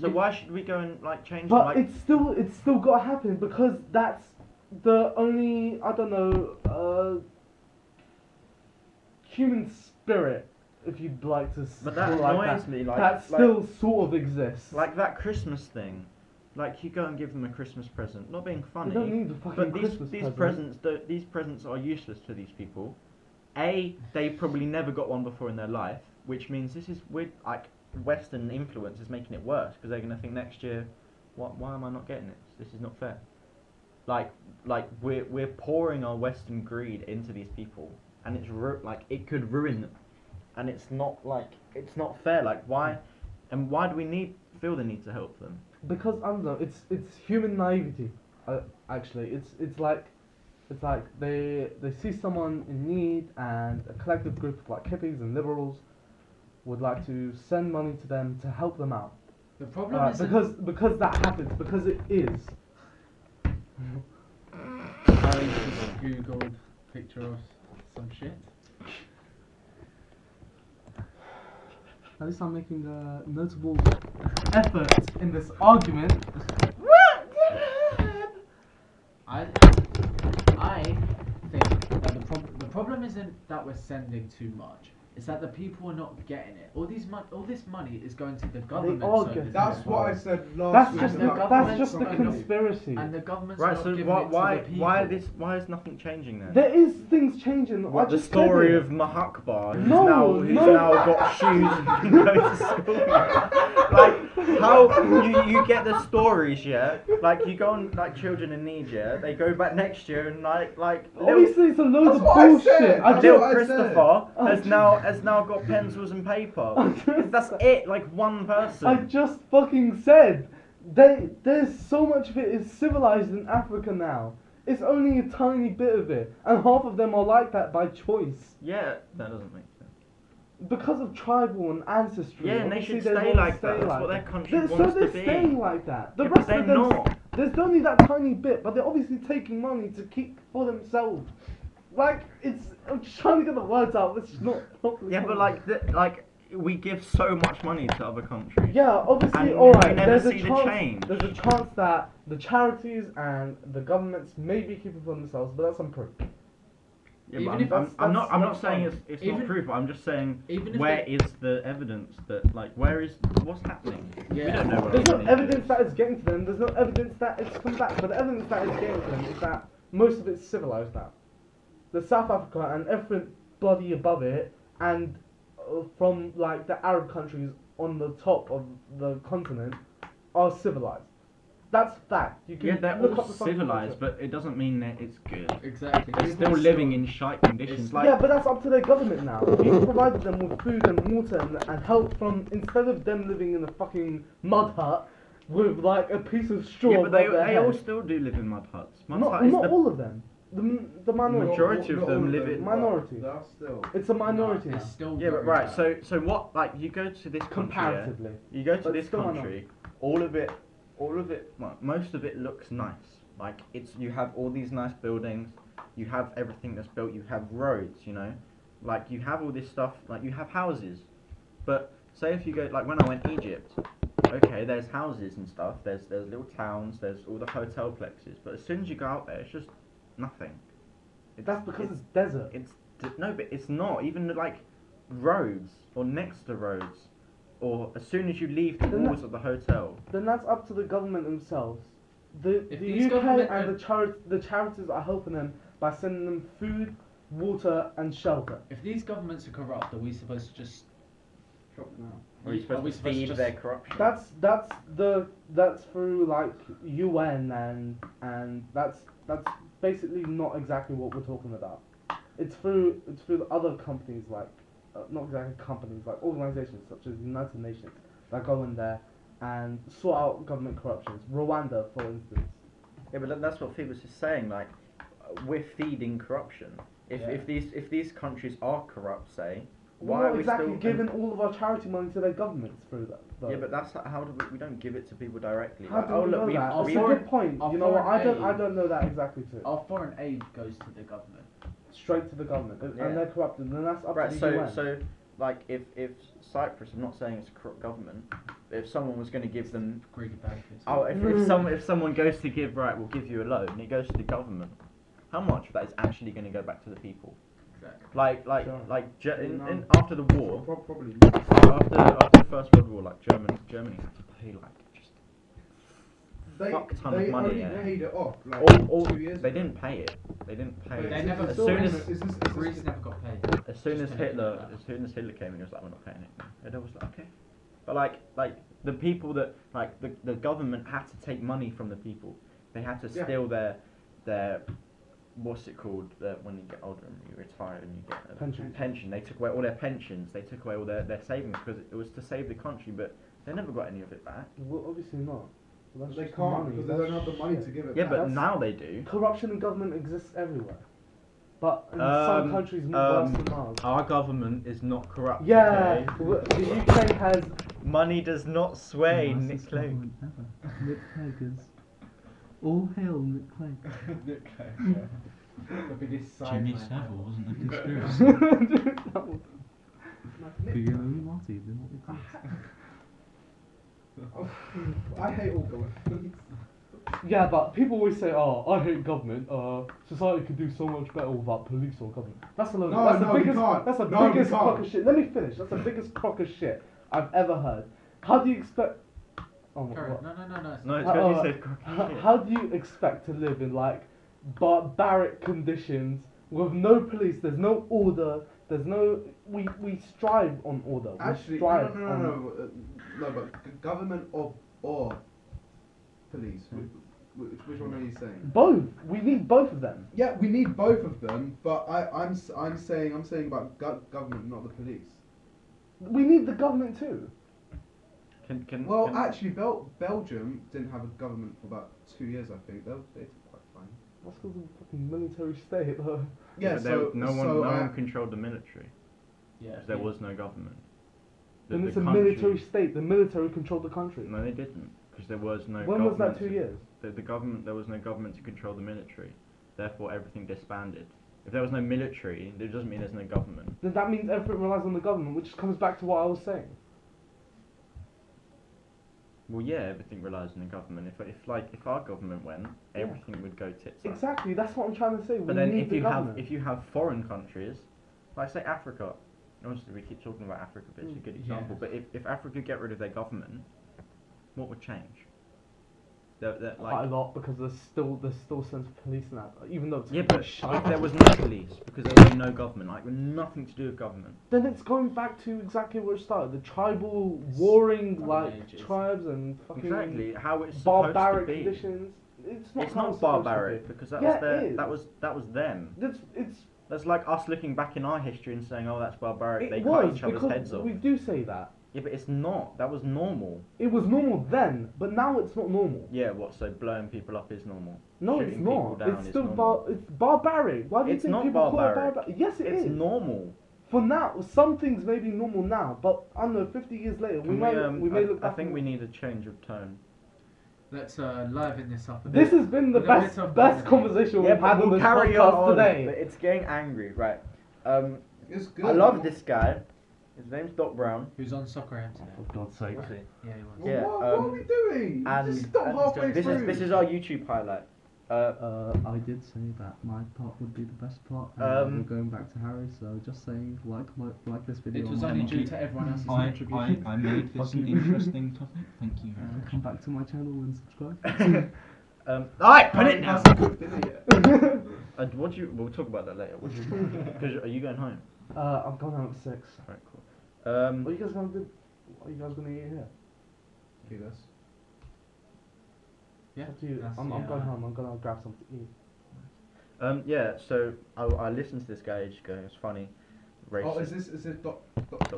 So why should we go and like change? But like, it's still got to happen because that's the only human spirit, if you'd like to. But that annoys me. Like that still sort of exists. Like that Christmas thing. Like you go and give them a Christmas present. Not being funny. You don't need a fucking Christmas present. These presents are useless to these people. A, they probably never got one before in their life, which means this is weird. Like Western influence is making it worse because they're gonna think next year, why am I not getting this? This is not fair. Like we're pouring our Western greed into these people, and it's it could ruin them, and it's not fair. Like why, and why do we feel the need to help them? Because I don't know, it's human naivety. Actually, it's like they see someone in need, and a collective group of like hippies and liberals would like to send money to them to help them out. The problem is because that happens, because it is. I just googled picture of some shit. At least I'm making a notable effort in this argument. I think that the problem isn't that we're sending too much. It's that the people are not getting it. All this money is going to the government. That's what I said last week. That's just the conspiracy. And the government's right. not So giving it to the people. why is nothing changing then? There is things changing. What, the story of Mahakbar, who's No, now no. got shoes and can go to school. Like how you get the stories, yeah? Like you go on like Children in Need, yeah? They go back next year and like obviously it's a load That's of what I bullshit. said. little Christopher has now got pencils and paper. That's it, like one person. I just fucking said there's so much of it is civilized in Africa now. It's only a tiny bit of it, and half of them are like that by choice. Yeah, that doesn't make sense. Because of tribal and ancestry. Yeah, and they obviously should stay wanna like that. That's what their country wants so to they're be. staying like that. The Yeah, but rest they're of them, not. there's only that tiny bit, but they're obviously taking money to keep for themselves. Like I'm just trying to get the words out. It's not properly. Yeah, but like we give so much money to other countries. Yeah, obviously, And alright. we never There's see a the chance. change. There's a chance that the charities and the governments may be keeping for themselves, but that's unproved. Yeah, Even but if I'm not that's saying fine. it's Even- not proof. I'm just saying even if where they- is the evidence that what's happening? Yeah. We don't know what There's no our money evidence is. that it's getting to them. There's no evidence that it's come back. But the evidence that it's getting to them is that most of it's civilized now. The South Africa and everything bloody above it, and from like the Arab countries on the top of the continent, are civilized. That's fact. You can Yeah, they're look all up the fucking civilized, culture. but it doesn't mean that it's good. Exactly. They're People still living in shite conditions. Like Yeah, but that's up to their government now. You provided them with food and water and help from, instead of them living in a fucking mud hut with like a piece of straw yeah, but above their they head. all still do live in mud huts. Mud Not hut is the all of them. The minority. majority of Not them all live in. Minority. That's still. It's a minority now. It's still Yeah, but very right. bad. So what? Like you go to this country. Comparatively. Yeah? You go to But this still country. All of it. Well, most of it looks nice. Like you have all these nice buildings. You have everything that's built. You have roads. You know, like you have all this stuff. Like you have houses. But say if you go like when I went to Egypt. Okay, there's houses and stuff. There's little towns. There's all the hotel plexes. But as soon as you go out there, it's just nothing. That's because it's desert. No, but it's not. Even like roads or next to roads, or as soon as you leave the Then walls of the hotel. Then that's up to the government themselves. The these UK government and the charities are helping them by sending them food, water, and shelter. If these governments are corrupt, are we supposed to just? Drop it now. Or are you supposed to feed their corruption? That's through like UN and that's basically not exactly what we're talking about. It's through the other companies like not exactly companies like organizations such as the United Nations that go in there and sort out government corruptions. Rwanda, for instance. Yeah, but that's what Phoebus is saying. Like, we're feeding corruption. If these countries are corrupt, say, why We're are not we exactly still giving all of our charity money to their governments through that. Though. Yeah, but that's how do we don't give it to people directly. How Like, do oh we look, know we that? our That's a foreign- good point. our You know what? foreign I aid- don't know that exactly too. Our foreign aid goes to the government. straight to the government, and they're corrupted, then that's up Right. to the So UN. so like if Cyprus, I'm not saying it's a corrupt government. If someone was going to give them, Greek bankers. if someone goes to give, right, we'll give you a loan, and it goes to the government. How much of that is actually going to go back to the people? Exactly. After the war, Probably. after the First World War, like Germany had to pay like just fuck ton of money. They only paid it off like All 2 years they ago. didn't pay it. They didn't pay But it. they never. As soon as Greece never got paid. as soon as Just pay it Hitler back. came in, he was like, we're not paying it. And I was like, okay. But like the people that like the government had to take money from the people. They had to steal their what's it called, when you get older and you retire and you get a pension. They took away all their pensions. They took away all their savings because it was to save the country, but they never got any of it back. Well, obviously not. Well, that's They just can't money. because they That's don't have the money shit. to give it Yeah, back. but That's- now they do. Corruption in government exists everywhere, but in some countries worse than ours. Our government is not corrupt. Yeah, Okay? the UK has. Money does not sway, Nick Nicest Clegg. government ever. Nick Clegg is. All hail Nick Clegg. Nick Clegg, yeah. The biggest side Jimmy man. Savile wasn't a conspiracy. That was- Guglielmo Marty did not exist. I hate all governments. Yeah, but people always say, "Oh, I hate government. Society could do so much better without police or government." That's a load. No, that's no, the we biggest. can't. That's the No, we biggest can't. crock of shit. Let me finish. That's the biggest crock of shit I've ever heard. How do you expect? Oh, Carry on. what? No. No, it's How- because you oh, said crooked shit. How do you expect to live in like barbaric conditions with no police? There's no order. There's no. We strive on order. We Actually, strive no, on. no, but government or police. Which one are you saying? Both. We need both of them. Yeah, we need both of them, but I'm saying about government, not the police. We need the government too. Actually, Belgium didn't have a government for about 2 years, I think. They did quite fine. That's because of the fucking military state. Yeah, but no one controlled the military. Yeah. Because there was no government. And it's a country- military state. The military controlled the country. No, they didn't. Because there was no When was that 2 years? The government, there was no government to control the military. Therefore, everything disbanded. If there was no military, it doesn't mean there's no government. Then that means everything relies on the government, which comes back to what I was saying. Well, yeah, everything relies on the government. If our government went, everything would go tits up. Exactly, that's what I'm trying to say. But we then need if the you government. have foreign countries, like say Africa, obviously we keep talking about Africa, but it's a good example. Yeah. But if Africa get rid of their government, what would change? They're quite a lot, because there's still a sense of police in that, even though it's yeah, but shut if up. there was no police, because there was no government, like with nothing to do with government. Then it's going back to exactly where it started. The tribal warring Dark like Ages. tribes and fucking Exactly how it's barbaric supposed to be. conditions. It's not. It's how not it's supposed to barbaric be. because that Yeah, was their it is. that was them. It's That's like us looking back in our history and saying, "Oh, that's barbaric." They it cut was each other's because heads off. we do say that. Yeah, but it's not. That was normal. It was normal then, but now it's not normal. Yeah, what? So blowing people up is normal. No, Shooting it's people not. down It's is still normal. it's barbaric. Why do you It's think not people barbaric. call it barbaric? Yes, It's is. normal. For now, some things may be normal now, but I don't know. 50 years later, we may look I back. think and- we need a change of tone. Let's liven this up a This bit. has been the With a bit best of best comedy. conversation we've had on this carry podcast on. today. But it's getting angry, right? It's good. I love this guy. His name's Doc Brown. Who's on Soccer AM today? For God's sake. Yeah, he was. Well, Yeah, what are we doing? and Just stop halfway this through. is our YouTube highlight. I did say that my part would be the best part. And we're going back to Harry, so just saying, like this video. It was on only my due channel. to everyone else's I contribution. made this Fuck an you. interesting topic. Thank you. Come back to my channel and subscribe. Alright, put it down. Hasn't cooked dinner yet. We'll talk about that later. Because are you going home? I'm going home at 6. Alright, cool. What are you guys gonna do? What are you guys gonna eat here? Feed us. Yeah. Up to you. that's- I'm yeah, going home. I'm gonna grab something to eat. Yeah, so I listened to this guy ages ago. It's funny. Racist. Oh, is this Doc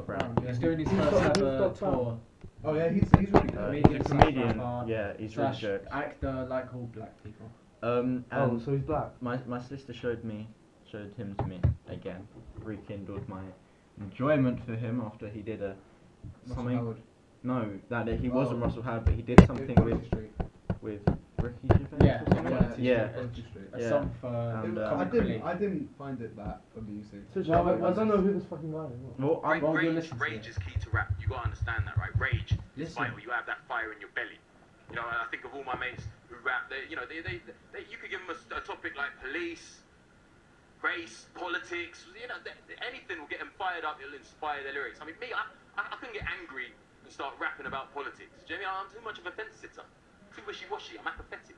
Brown? He's doing his first Who's ever Doc tour. Brown? Oh yeah, he's really good. Comedian He's a slash comedian. rapper Yeah, he's really slash jokes. actor, like all black people. And Oh, so he's black. my sister showed him to me again. Rekindled my enjoyment for him after he did Russell something. Howard. No, that he wasn't Oh. Russell Howard, but he did something Coronation Street. with Ricky Gervais. Yeah, or something? yeah. A Yeah. song for And, Comic Relief. I didn't find it that amusing. No, I don't know who this fucking guy is. Well, Go on, Rage, listen to rage it. is key to rap. You gotta understand that, right? Rage is Listen. vital. You have that fire in your belly. You know, and I think of all my mates who rap. They, you know, they you could give them a topic like police, race, politics. You know, anything will get them fired up. It'll inspire their lyrics. I mean, me, I couldn't get angry and start rapping about politics. Do you know what I mean? I'm too much of a fence sitter. Too wishy-washy. I'm apathetic.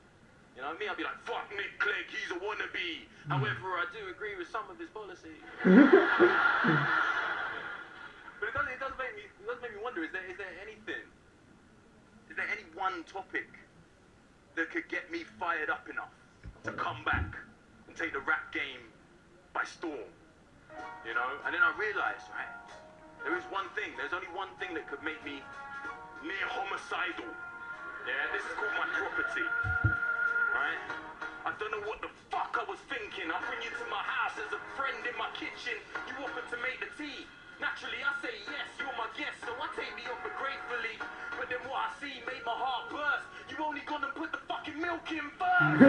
You know, me, I'll be like, fuck Nick Clegg, he's a wannabe. However, I do agree with some of his policies. But it does make me wonder, is there anything, is there any one topic that could get me fired up enough to come back and take the rap game by storm? You know? And then I realised, right, there's only one thing that could make me near homicidal. Yeah, this is called my property. Right? I don't know what the fuck I was thinking. I bring you to my house as a friend in my kitchen. You offered to make the tea. Naturally, I say yes, you're my guest, so I take the offer gratefully. But then what I see made my heart burst. You only gone and put the fucking milk in first.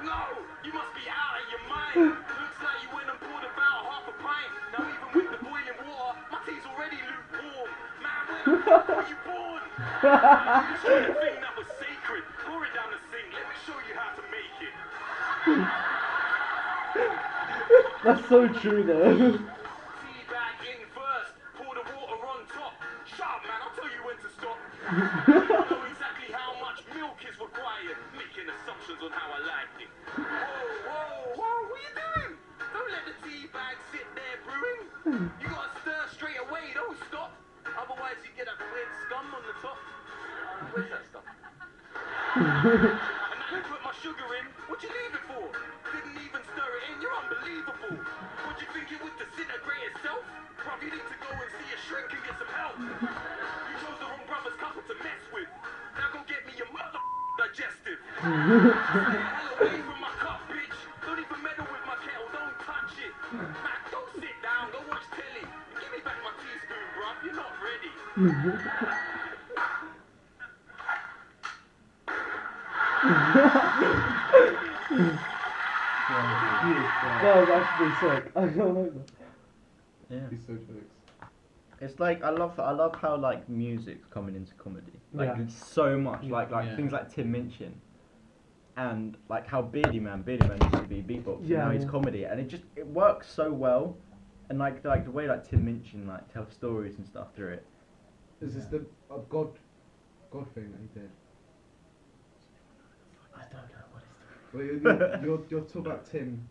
No, you must be out of your mind. Looks like you went and poured about half a pint. Now even with the boiling water, my tea's already lukewarm. Man, where the fuck were you born? You destroyed a thing that was sacred. Pour it down the sink. Let me show you how to make it. That's so true though. Tea bag in first. Pour the water on top. Shut up, man. I'll tell you when to stop. I know exactly how much milk is required. Making assumptions on how I like it. Whoa, what are you doing? Don't let the tea bag sit there brewing. You gotta stir straight away. Don't stop. Otherwise, you get that weird scum on the top. Where's that stuff? And now you put my sugar in. What you leave it for? Didn't even stir it in. You're unbelievable. What you think it would disintegrate itself? Probably need to go and see a shrink and get some help. You chose the wrong brother's couple to mess with. Now go get me your mother digestive. Stay hell away from my cup, bitch. Don't even meddle with my kettle. Don't touch it. Man, don't sit down. Go watch telly. Give me back my teaspoon, bruv. You're not ready. That was actually sick. I don't like that. Yeah. He's so jokes. It's like I love how like music's coming into comedy. Like Yeah. it's so much. Like Yeah. things like Tim Minchin. And like how Beardy Man used to be beatboxing, Yeah, now he's yeah. comedy, and it works so well, and like the way like Tim Minchin like tells stories and stuff through it. Is this the God thing that he did? I don't know what he's doing. Well, you're talking about Tim,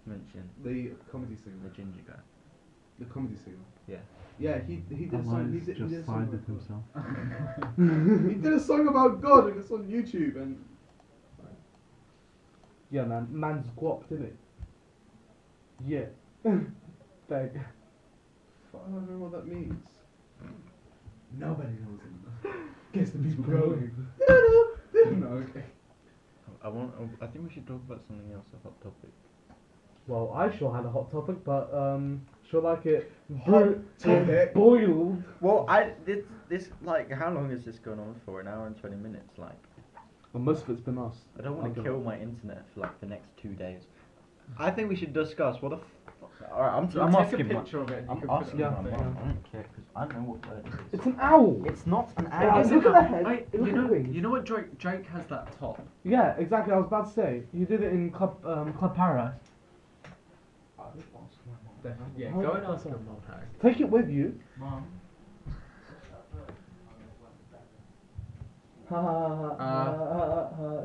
Minchin, the comedy the singer. ginger guy. The comedy singer. Yeah. Yeah, he did a song. He Otherwise, did a just song sided about himself. He did a song about God, and it's on YouTube. And Yeah, man. Man's guap, didn't it? Yeah. Thank. I don't know what that means. Nobody knows it. Guess the He's people know. growing. No, okay. I think we should talk about something else, a hot topic. Well, I sure had a hot topic, but sure like it Hot topic. boiled. Well, this like how long is this going on for? An hour and 20 minutes, like. Well, most of it's been us. I don't want to Okay. kill my internet for like the next 2 days. I think we should discuss what the. Alright, I'm Take asking. a picture of it and you I'm can put it asking on my the mum. thing. I don't care because I know what bird it is. It's an owl. It's not an Yeah, owl. look at the head. Wait, Look at the wings. you know what Drake has that top. Yeah, exactly. I was about to say you did it in Club Paradise. Yeah, go and ask your mom, Harry. Take it with you. Mom.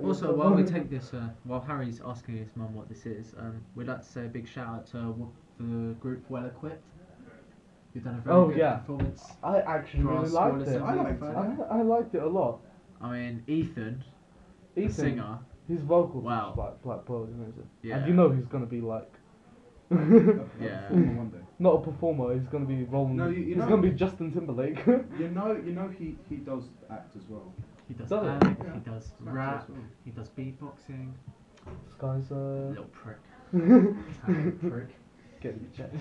Also, while we take this, while Harry's asking his mum what this is, we'd like to say a big shout out to the group Well Equipped. You've done a very good performance. I actually For our really liked scoreless it. and I liked Friday. I liked it a lot. I mean, Ethan, the Ethan, singer. his vocals Wow. is like brilliant, isn't it? Yeah. And you know he's gonna be like Yeah. One day. not a performer. He's gonna be rolling. No, you he's know- gonna be Justin Timberlake. You know he does act as well. He does Does it? act, Yeah. he does He's an actor rap, as well. he does beatboxing. This guy's Little prick. Tiny prick. getting checked.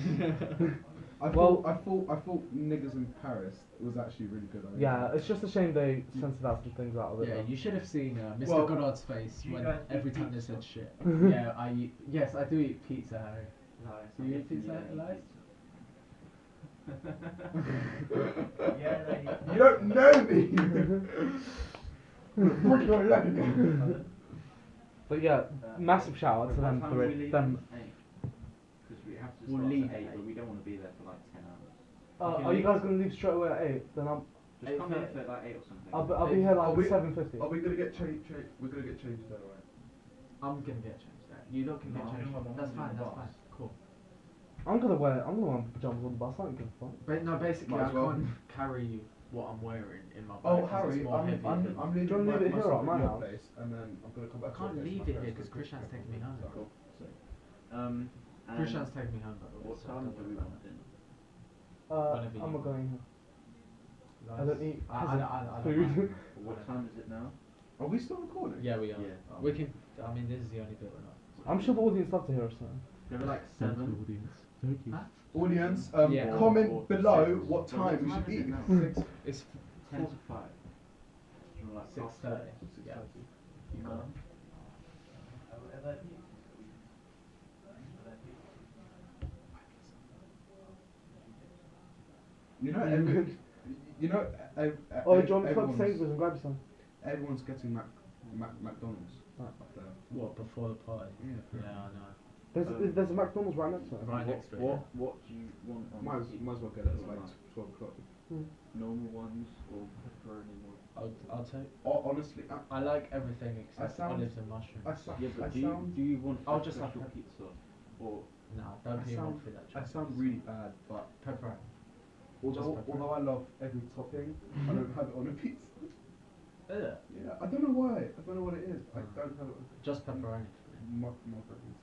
I Well- thought Niggas in Paris was actually really good. Yeah, it's just a shame they censored out some things out of it. Yeah, though. you should have seen Mr. Well, Goddard's face you when guys every eat time they pizza? said shit. Yeah, yes, I do eat pizza, Harry. Do you eat pizza, Elias? Yeah, You don't know me. What you're like. But yeah, massive shout out to them for it. Them. Because we have to We'll start leave at 8, at but we don't want to be there for like 10 hours. Are you guys gonna leave straight away at 8? Then Just come here for like 8 or something. I'll be here Are like we- 7:50. Are we gonna get changed? We're gonna get changed there, right? I'm gonna get changed there. You lot can No, get I'm changed. gonna That's do fine, the that's bus. fine. Cool. I'm gonna wear my pajamas on the bus. I don't give a fuck. But no, basically, Might I as well. can't carry what I'm wearing in my bag. Oh, 'cause Harry, it's more heavy. I'm Do leaving you wanna leave it my here stuff or at my at your house? place, and then I'm gonna come I back. can't to your place. leave My it here parents 'cause will Krishan's taking me home. Cool. And Krishan's taking me home, by the way. what so time don't do worry we about want it. dinner? Whenever I'm you not going. Nice. I don't eat I don't food. mind. What time is it now? Are we still recording? Yeah, we are. Yeah. We can. I mean, this is the only bit we're not. I'm sure the audience love to hear us. There were like Thank you, 7. audience. Thank you. Huh? Audience, Yeah. comment Or below 6. what time we should eat. Now? It's 10 to 5. Do you want like 6:30. Yeah. You know? You know, you know. Oh, do you want me to go to everyone's- Sainsbury's and grab you some? Everyone's getting McDonald's Right. up there. What, before the party? Yeah. Yeah, I know. There's a McDonald's right next to it. Right next to it. What do you want on Might the as well get it at like 12 o'clock. normal ones or pepperoni ones? I'll take. Honestly, I like everything except sound- olives and mushrooms. Yeah, but I do sound, you want I'll just have special pepper. pizza or No, don't I be sound- wrong for that. I choice. sound really bad, but Pepperoni. although pepperoni. I love every topping, I don't have it on a pizza. Yeah. Yeah, I don't know why. I don't know what it is. I don't have it. Just pepperoni. My preference.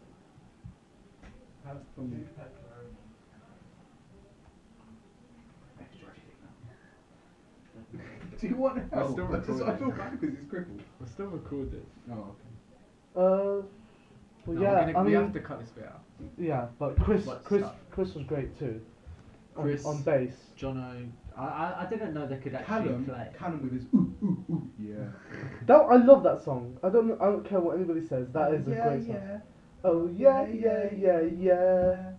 Do you want help? still I feel recording. bad because he's crippled. We're still recording. Oh, okay. Well, No, yeah, we I mean, have to cut this bit out. yeah, but Chris What's was that? great too. Chris- on bass. Jono. I didn't know they could actually play. Callum with his ooh ooh ooh. Yeah. I love that song. I don't care what anybody says. That is a great song. Oh yeah, yeah, yeah, yeah.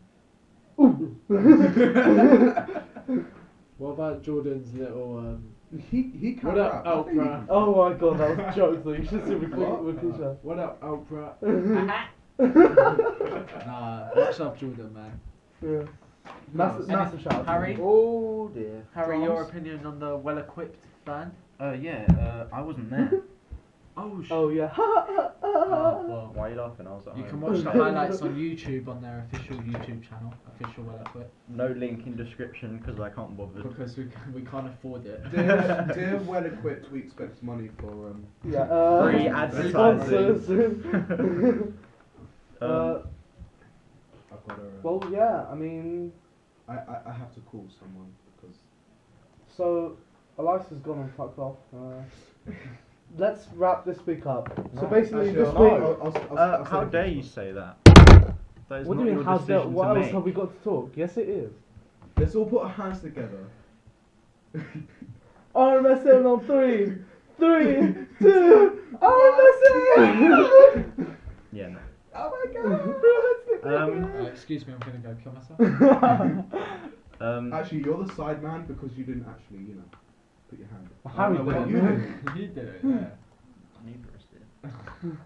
Ooh. What about Jordan's little He can't What up, rap. I think he- Oprah? Oh my god, that was jokes though. You should see What? with Keisha. What up, Oprah? Nah, much love Jordan, man. Yeah. Massive shout out. to Harry? him. Oh dear. Harry, your Drums? opinion on the well-equipped band? I wasn't there. Oh yeah. Well, Why are you laughing? I was at you home. can watch the highlights on YouTube on their official YouTube channel, official well-equipped, No link in description because I can't bother. because we can't afford it. Dear well equipped, we expect money for Yeah. Free advertising. sponsors. I've got a. Well, yeah. I mean, I have to call someone because so Elias has gone and fucked off. Let's wrap this week up. So No, basically, actually, this I'll- week. I'll How say dare this you one. say that? That is What do not you mean? your How dare? decision What to else make. have we got to talk? Yes, it is. Let's all put our hands together. RMSN on 3, 3, 2, RMSN! Yeah, no. Oh my god! Excuse me, I'm gonna go kill myself. Actually, you're the side man because you didn't actually, put your hand. Well, Harry Oh, no, did. wait, you did. You did it. Yeah. Neither did.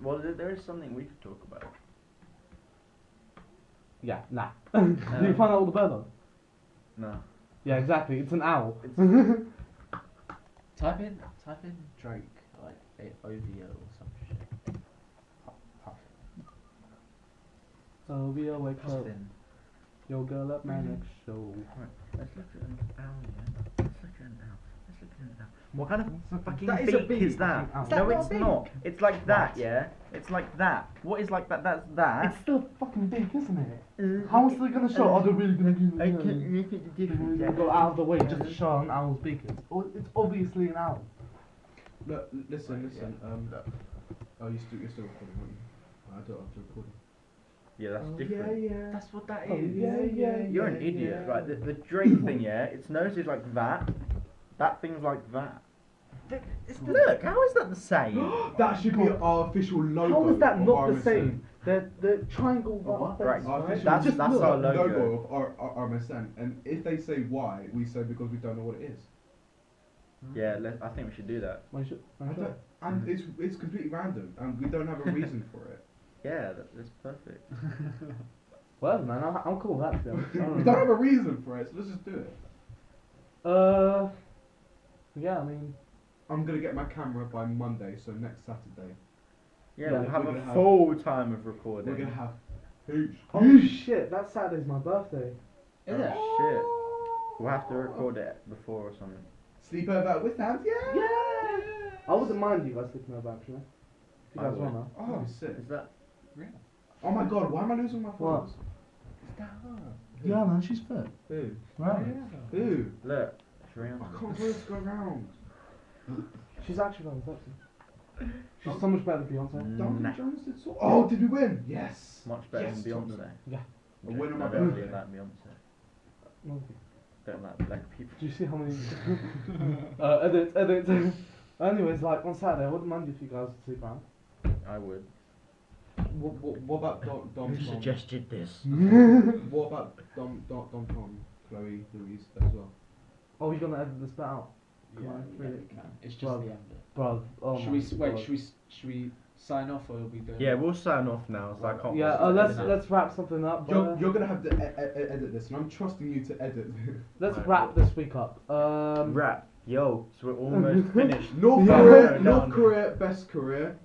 Well, there is something we could talk about. Yeah, nah. Did you find out all the bird? No. Yeah, exactly. It's an owl. Type in Drake, like OVO or some shit. OVO, wake up. Puffin. Yo, girl at my next show. Let's look at an owl, yeah. Let's look at an owl. Let's look at an owl. What kind of fucking That is a beak beak. is that? Fucking owl. No, Is that it's not a not. beak? It's like that, What? yeah? It's like that. What is like that? That's that. It's still fucking big, isn't it? How else are they gonna show? Are they really gonna give I it? can't look at the They're difference. gonna go out of the way just to show an owl's beak. It's obviously an owl. Look, listen. Oh, you're still recording, aren't you? I don't have to record. Yeah, that's Oh, different. yeah. That's what that Oh, is. yeah. You're an idiot. Right, the Drake thing, yeah, its nose is like that. That thing's like that. Look, how is that the same? That should be our official logo. How is that of not the RMSN. same? The triangle what? face, Right, Our official that's our logo. of our RMSN. And if they say why, we say because we don't know what it is. Yeah, I think we should do that. And it's completely random, and we don't have a reason for it. Yeah, that's perfect. Well, man, I'm cool with that. To be honest. We don't have a reason for it, so let's just do it. Yeah, I mean, I'm gonna get my camera by Monday, so next Saturday. Yeah, Yeah, we'll have we're a gonna have- full time of recording. We're gonna have heaps. oh shit, that Saturday's my birthday. Is it? Shit. We'll have to record it before or something. Sleepover with Sam, yeah. I wouldn't mind you guys sleeping over actually. If you I guys would. wanna. Oh, sick. Is that? Oh my god, why am I losing my What? photos? Is that her? Yeah, man, she's fit. Who? Right. Ew. Look, it's real. I can't wait to go round. She's actually very sexy. She's so much better than Beyonce. Duncan Nah. Jones did so. Oh, did we win? Yes. Much better Yes, than Beyonce. Tottenham. Yeah. A win on my I don't birthday. really like Beyonce. No. Don't like black people. Do you see how many edit? Anyways, like on Saturday, I wouldn't mind if you guys would sleep around. I would. What about Dom Who Tom? suggested this? What about Dom Tom, Chloe, Louise as well? Oh, you're gonna edit this bit out? Yeah, Come on, we really? can. It's just Well, the end bit. Bro, oh Should my we God. wait? Should we sign off or are we doing? Yeah, we'll sign off now, so I can't. Yeah, wait to let's edit it. let's wrap something up. You're gonna have to edit this, and I'm trusting you to edit. Let's Right. wrap this week up. Rap. Yo, so we're almost finished. North Yeah. Korea, Done. North Korea, best career.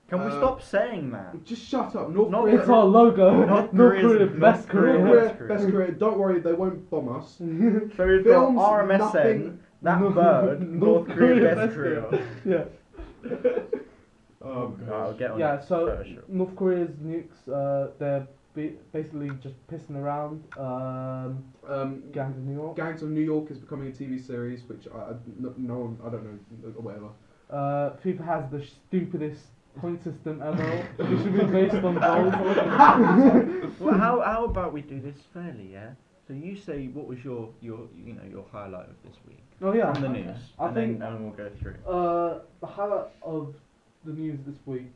Can we stop saying that? Just shut up. North Not Korea, It's our logo. North North Korea's- Korea, best North Korea. career. North Korea, best career. Don't worry, they won't bomb us. So we've got Films, RMSN, nothing- that North- bird, North Korea, best Korea. career. Yeah. Oh I'll god. get on Yeah. it. So Photoshop. North Korea's nukes, they're basically just pissing around. Gangs of New York. Gangs of New York is becoming a TV series, which no one, I don't know, whatever. FIFA has the stupidest point system ever. It should be based on goals. Well, how about we do this fairly, yeah? So you say what was your highlight of this week Oh yeah. from the news, I and think then we'll go through. the highlight of the news this week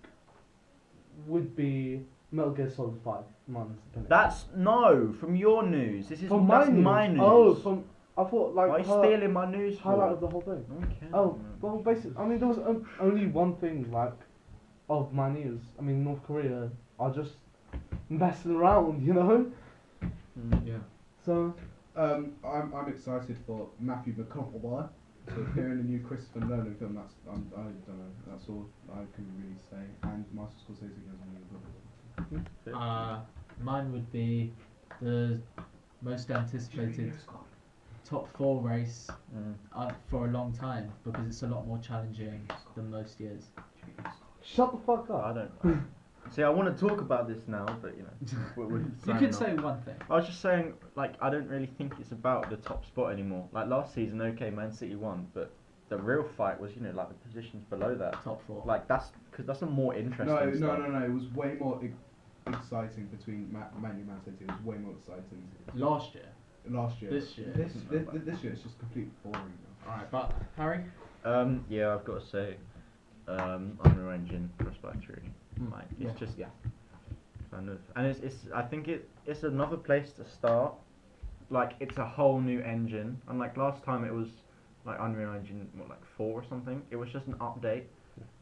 would be Metal Gear Solid 5. Mine's opinion. That's no from your news. This is From that's my my news. news. Oh, from I thought like Why are you her- stealing my news? highlight for? of the whole thing. Okay. Oh, well, basically, I mean, there was only one thing like of my news. I mean, North Korea are just messing around, you know. Yeah. So I'm excited for Matthew McConaughey to appear in the new Christopher Nolan film. I don't know. That's all I can really say. And Martin Scorsese goes on the other. Mine would be the most anticipated top 4 race for a long time because it's a lot more challenging than most years. shut the fuck I up. don't. See, I want to talk about this now, but we're You signing could off. say one thing. I was just saying, like, I don't really think it's about the top spot anymore. Like last season, okay, Man City won, but the real fight was, like the positions below that. Top 4. Like that's a more interesting. No. stuff. It was way more exciting between Man U and Man City. It was way more exciting Last year. last year. This year. This year it's just completely boring. Now. Alright, but Harry? Yeah, I've got to say, Unreal Engine Frostbite 3. Like, it's just kind of, and it's I think it's another place to start. Like, it's a whole new engine. Unlike last time, it was like Unreal Engine, like 4 or something. It was just an update.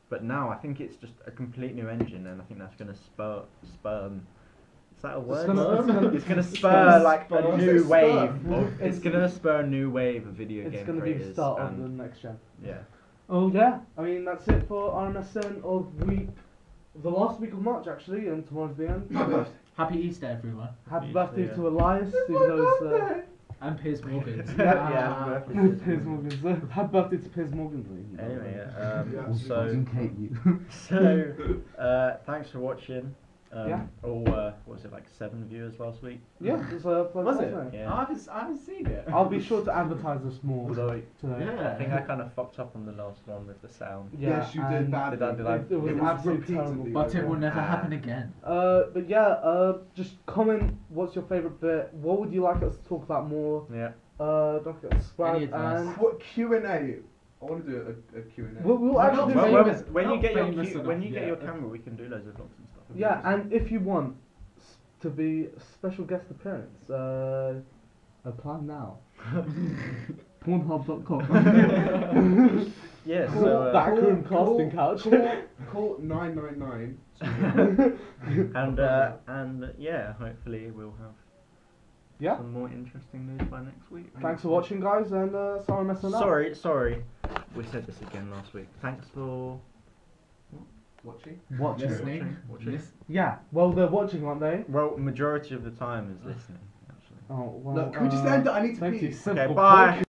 But now I think it's just a complete new engine, and I think that's going to spur. Is that a word? It's going to spur like a new wave. It's going to spur a new wave of video It's game going to be creators. the start of and the next gen. yeah. Oh yeah, I mean that's it for RMSN of the last week of March actually, and tomorrow's the end. Happy Easter, everyone. Happy Easter, birthday yeah. to Elias, even though it's And Piers Morgan. Yeah, Piers Morgan. Happy birthday to Piers Morgan. Anyway, Fucking hate you. so thanks for watching. Yeah. Or was posted like 7 viewers last week. Yeah, it's Was it? fascinating. Yeah. I haven't seen it. I'll be sure to advertise this more today. Yeah. I think I kind of fucked up on the last one with the sound. Yeah, Yes, you did and badly. Did I- It was It absolutely terrible. repeatedly But it will wrong. never happen again. But yeah, just comment what's your favourite bit. What would you like us to talk about more? Yeah. Don't forget to subscribe Any advice? and What Q&A? I want to do a Q&A. we'll We're actually not do famous. When you Not get your famous when enough you get yet. your camera, we can do loads of vlogs and stuff. Yeah, and if you want to be a special guest appearance, Apply now. Pornhub.com. Yeah. Cool. So Backroom casting couch. Call 999. and yeah, hopefully we'll have Yeah. some more interesting news by next week. Thanks for watching, guys, and sorry I'm messing up. Sorry. We said this again last week. Thanks for Watching? Watching. Listening. watching. Yeah. Well, they're watching, aren't they? Well, majority of the time is listening. Actually. Oh well. Look, can we just end it? I need to Thank pee. you. Okay, Simple. bye.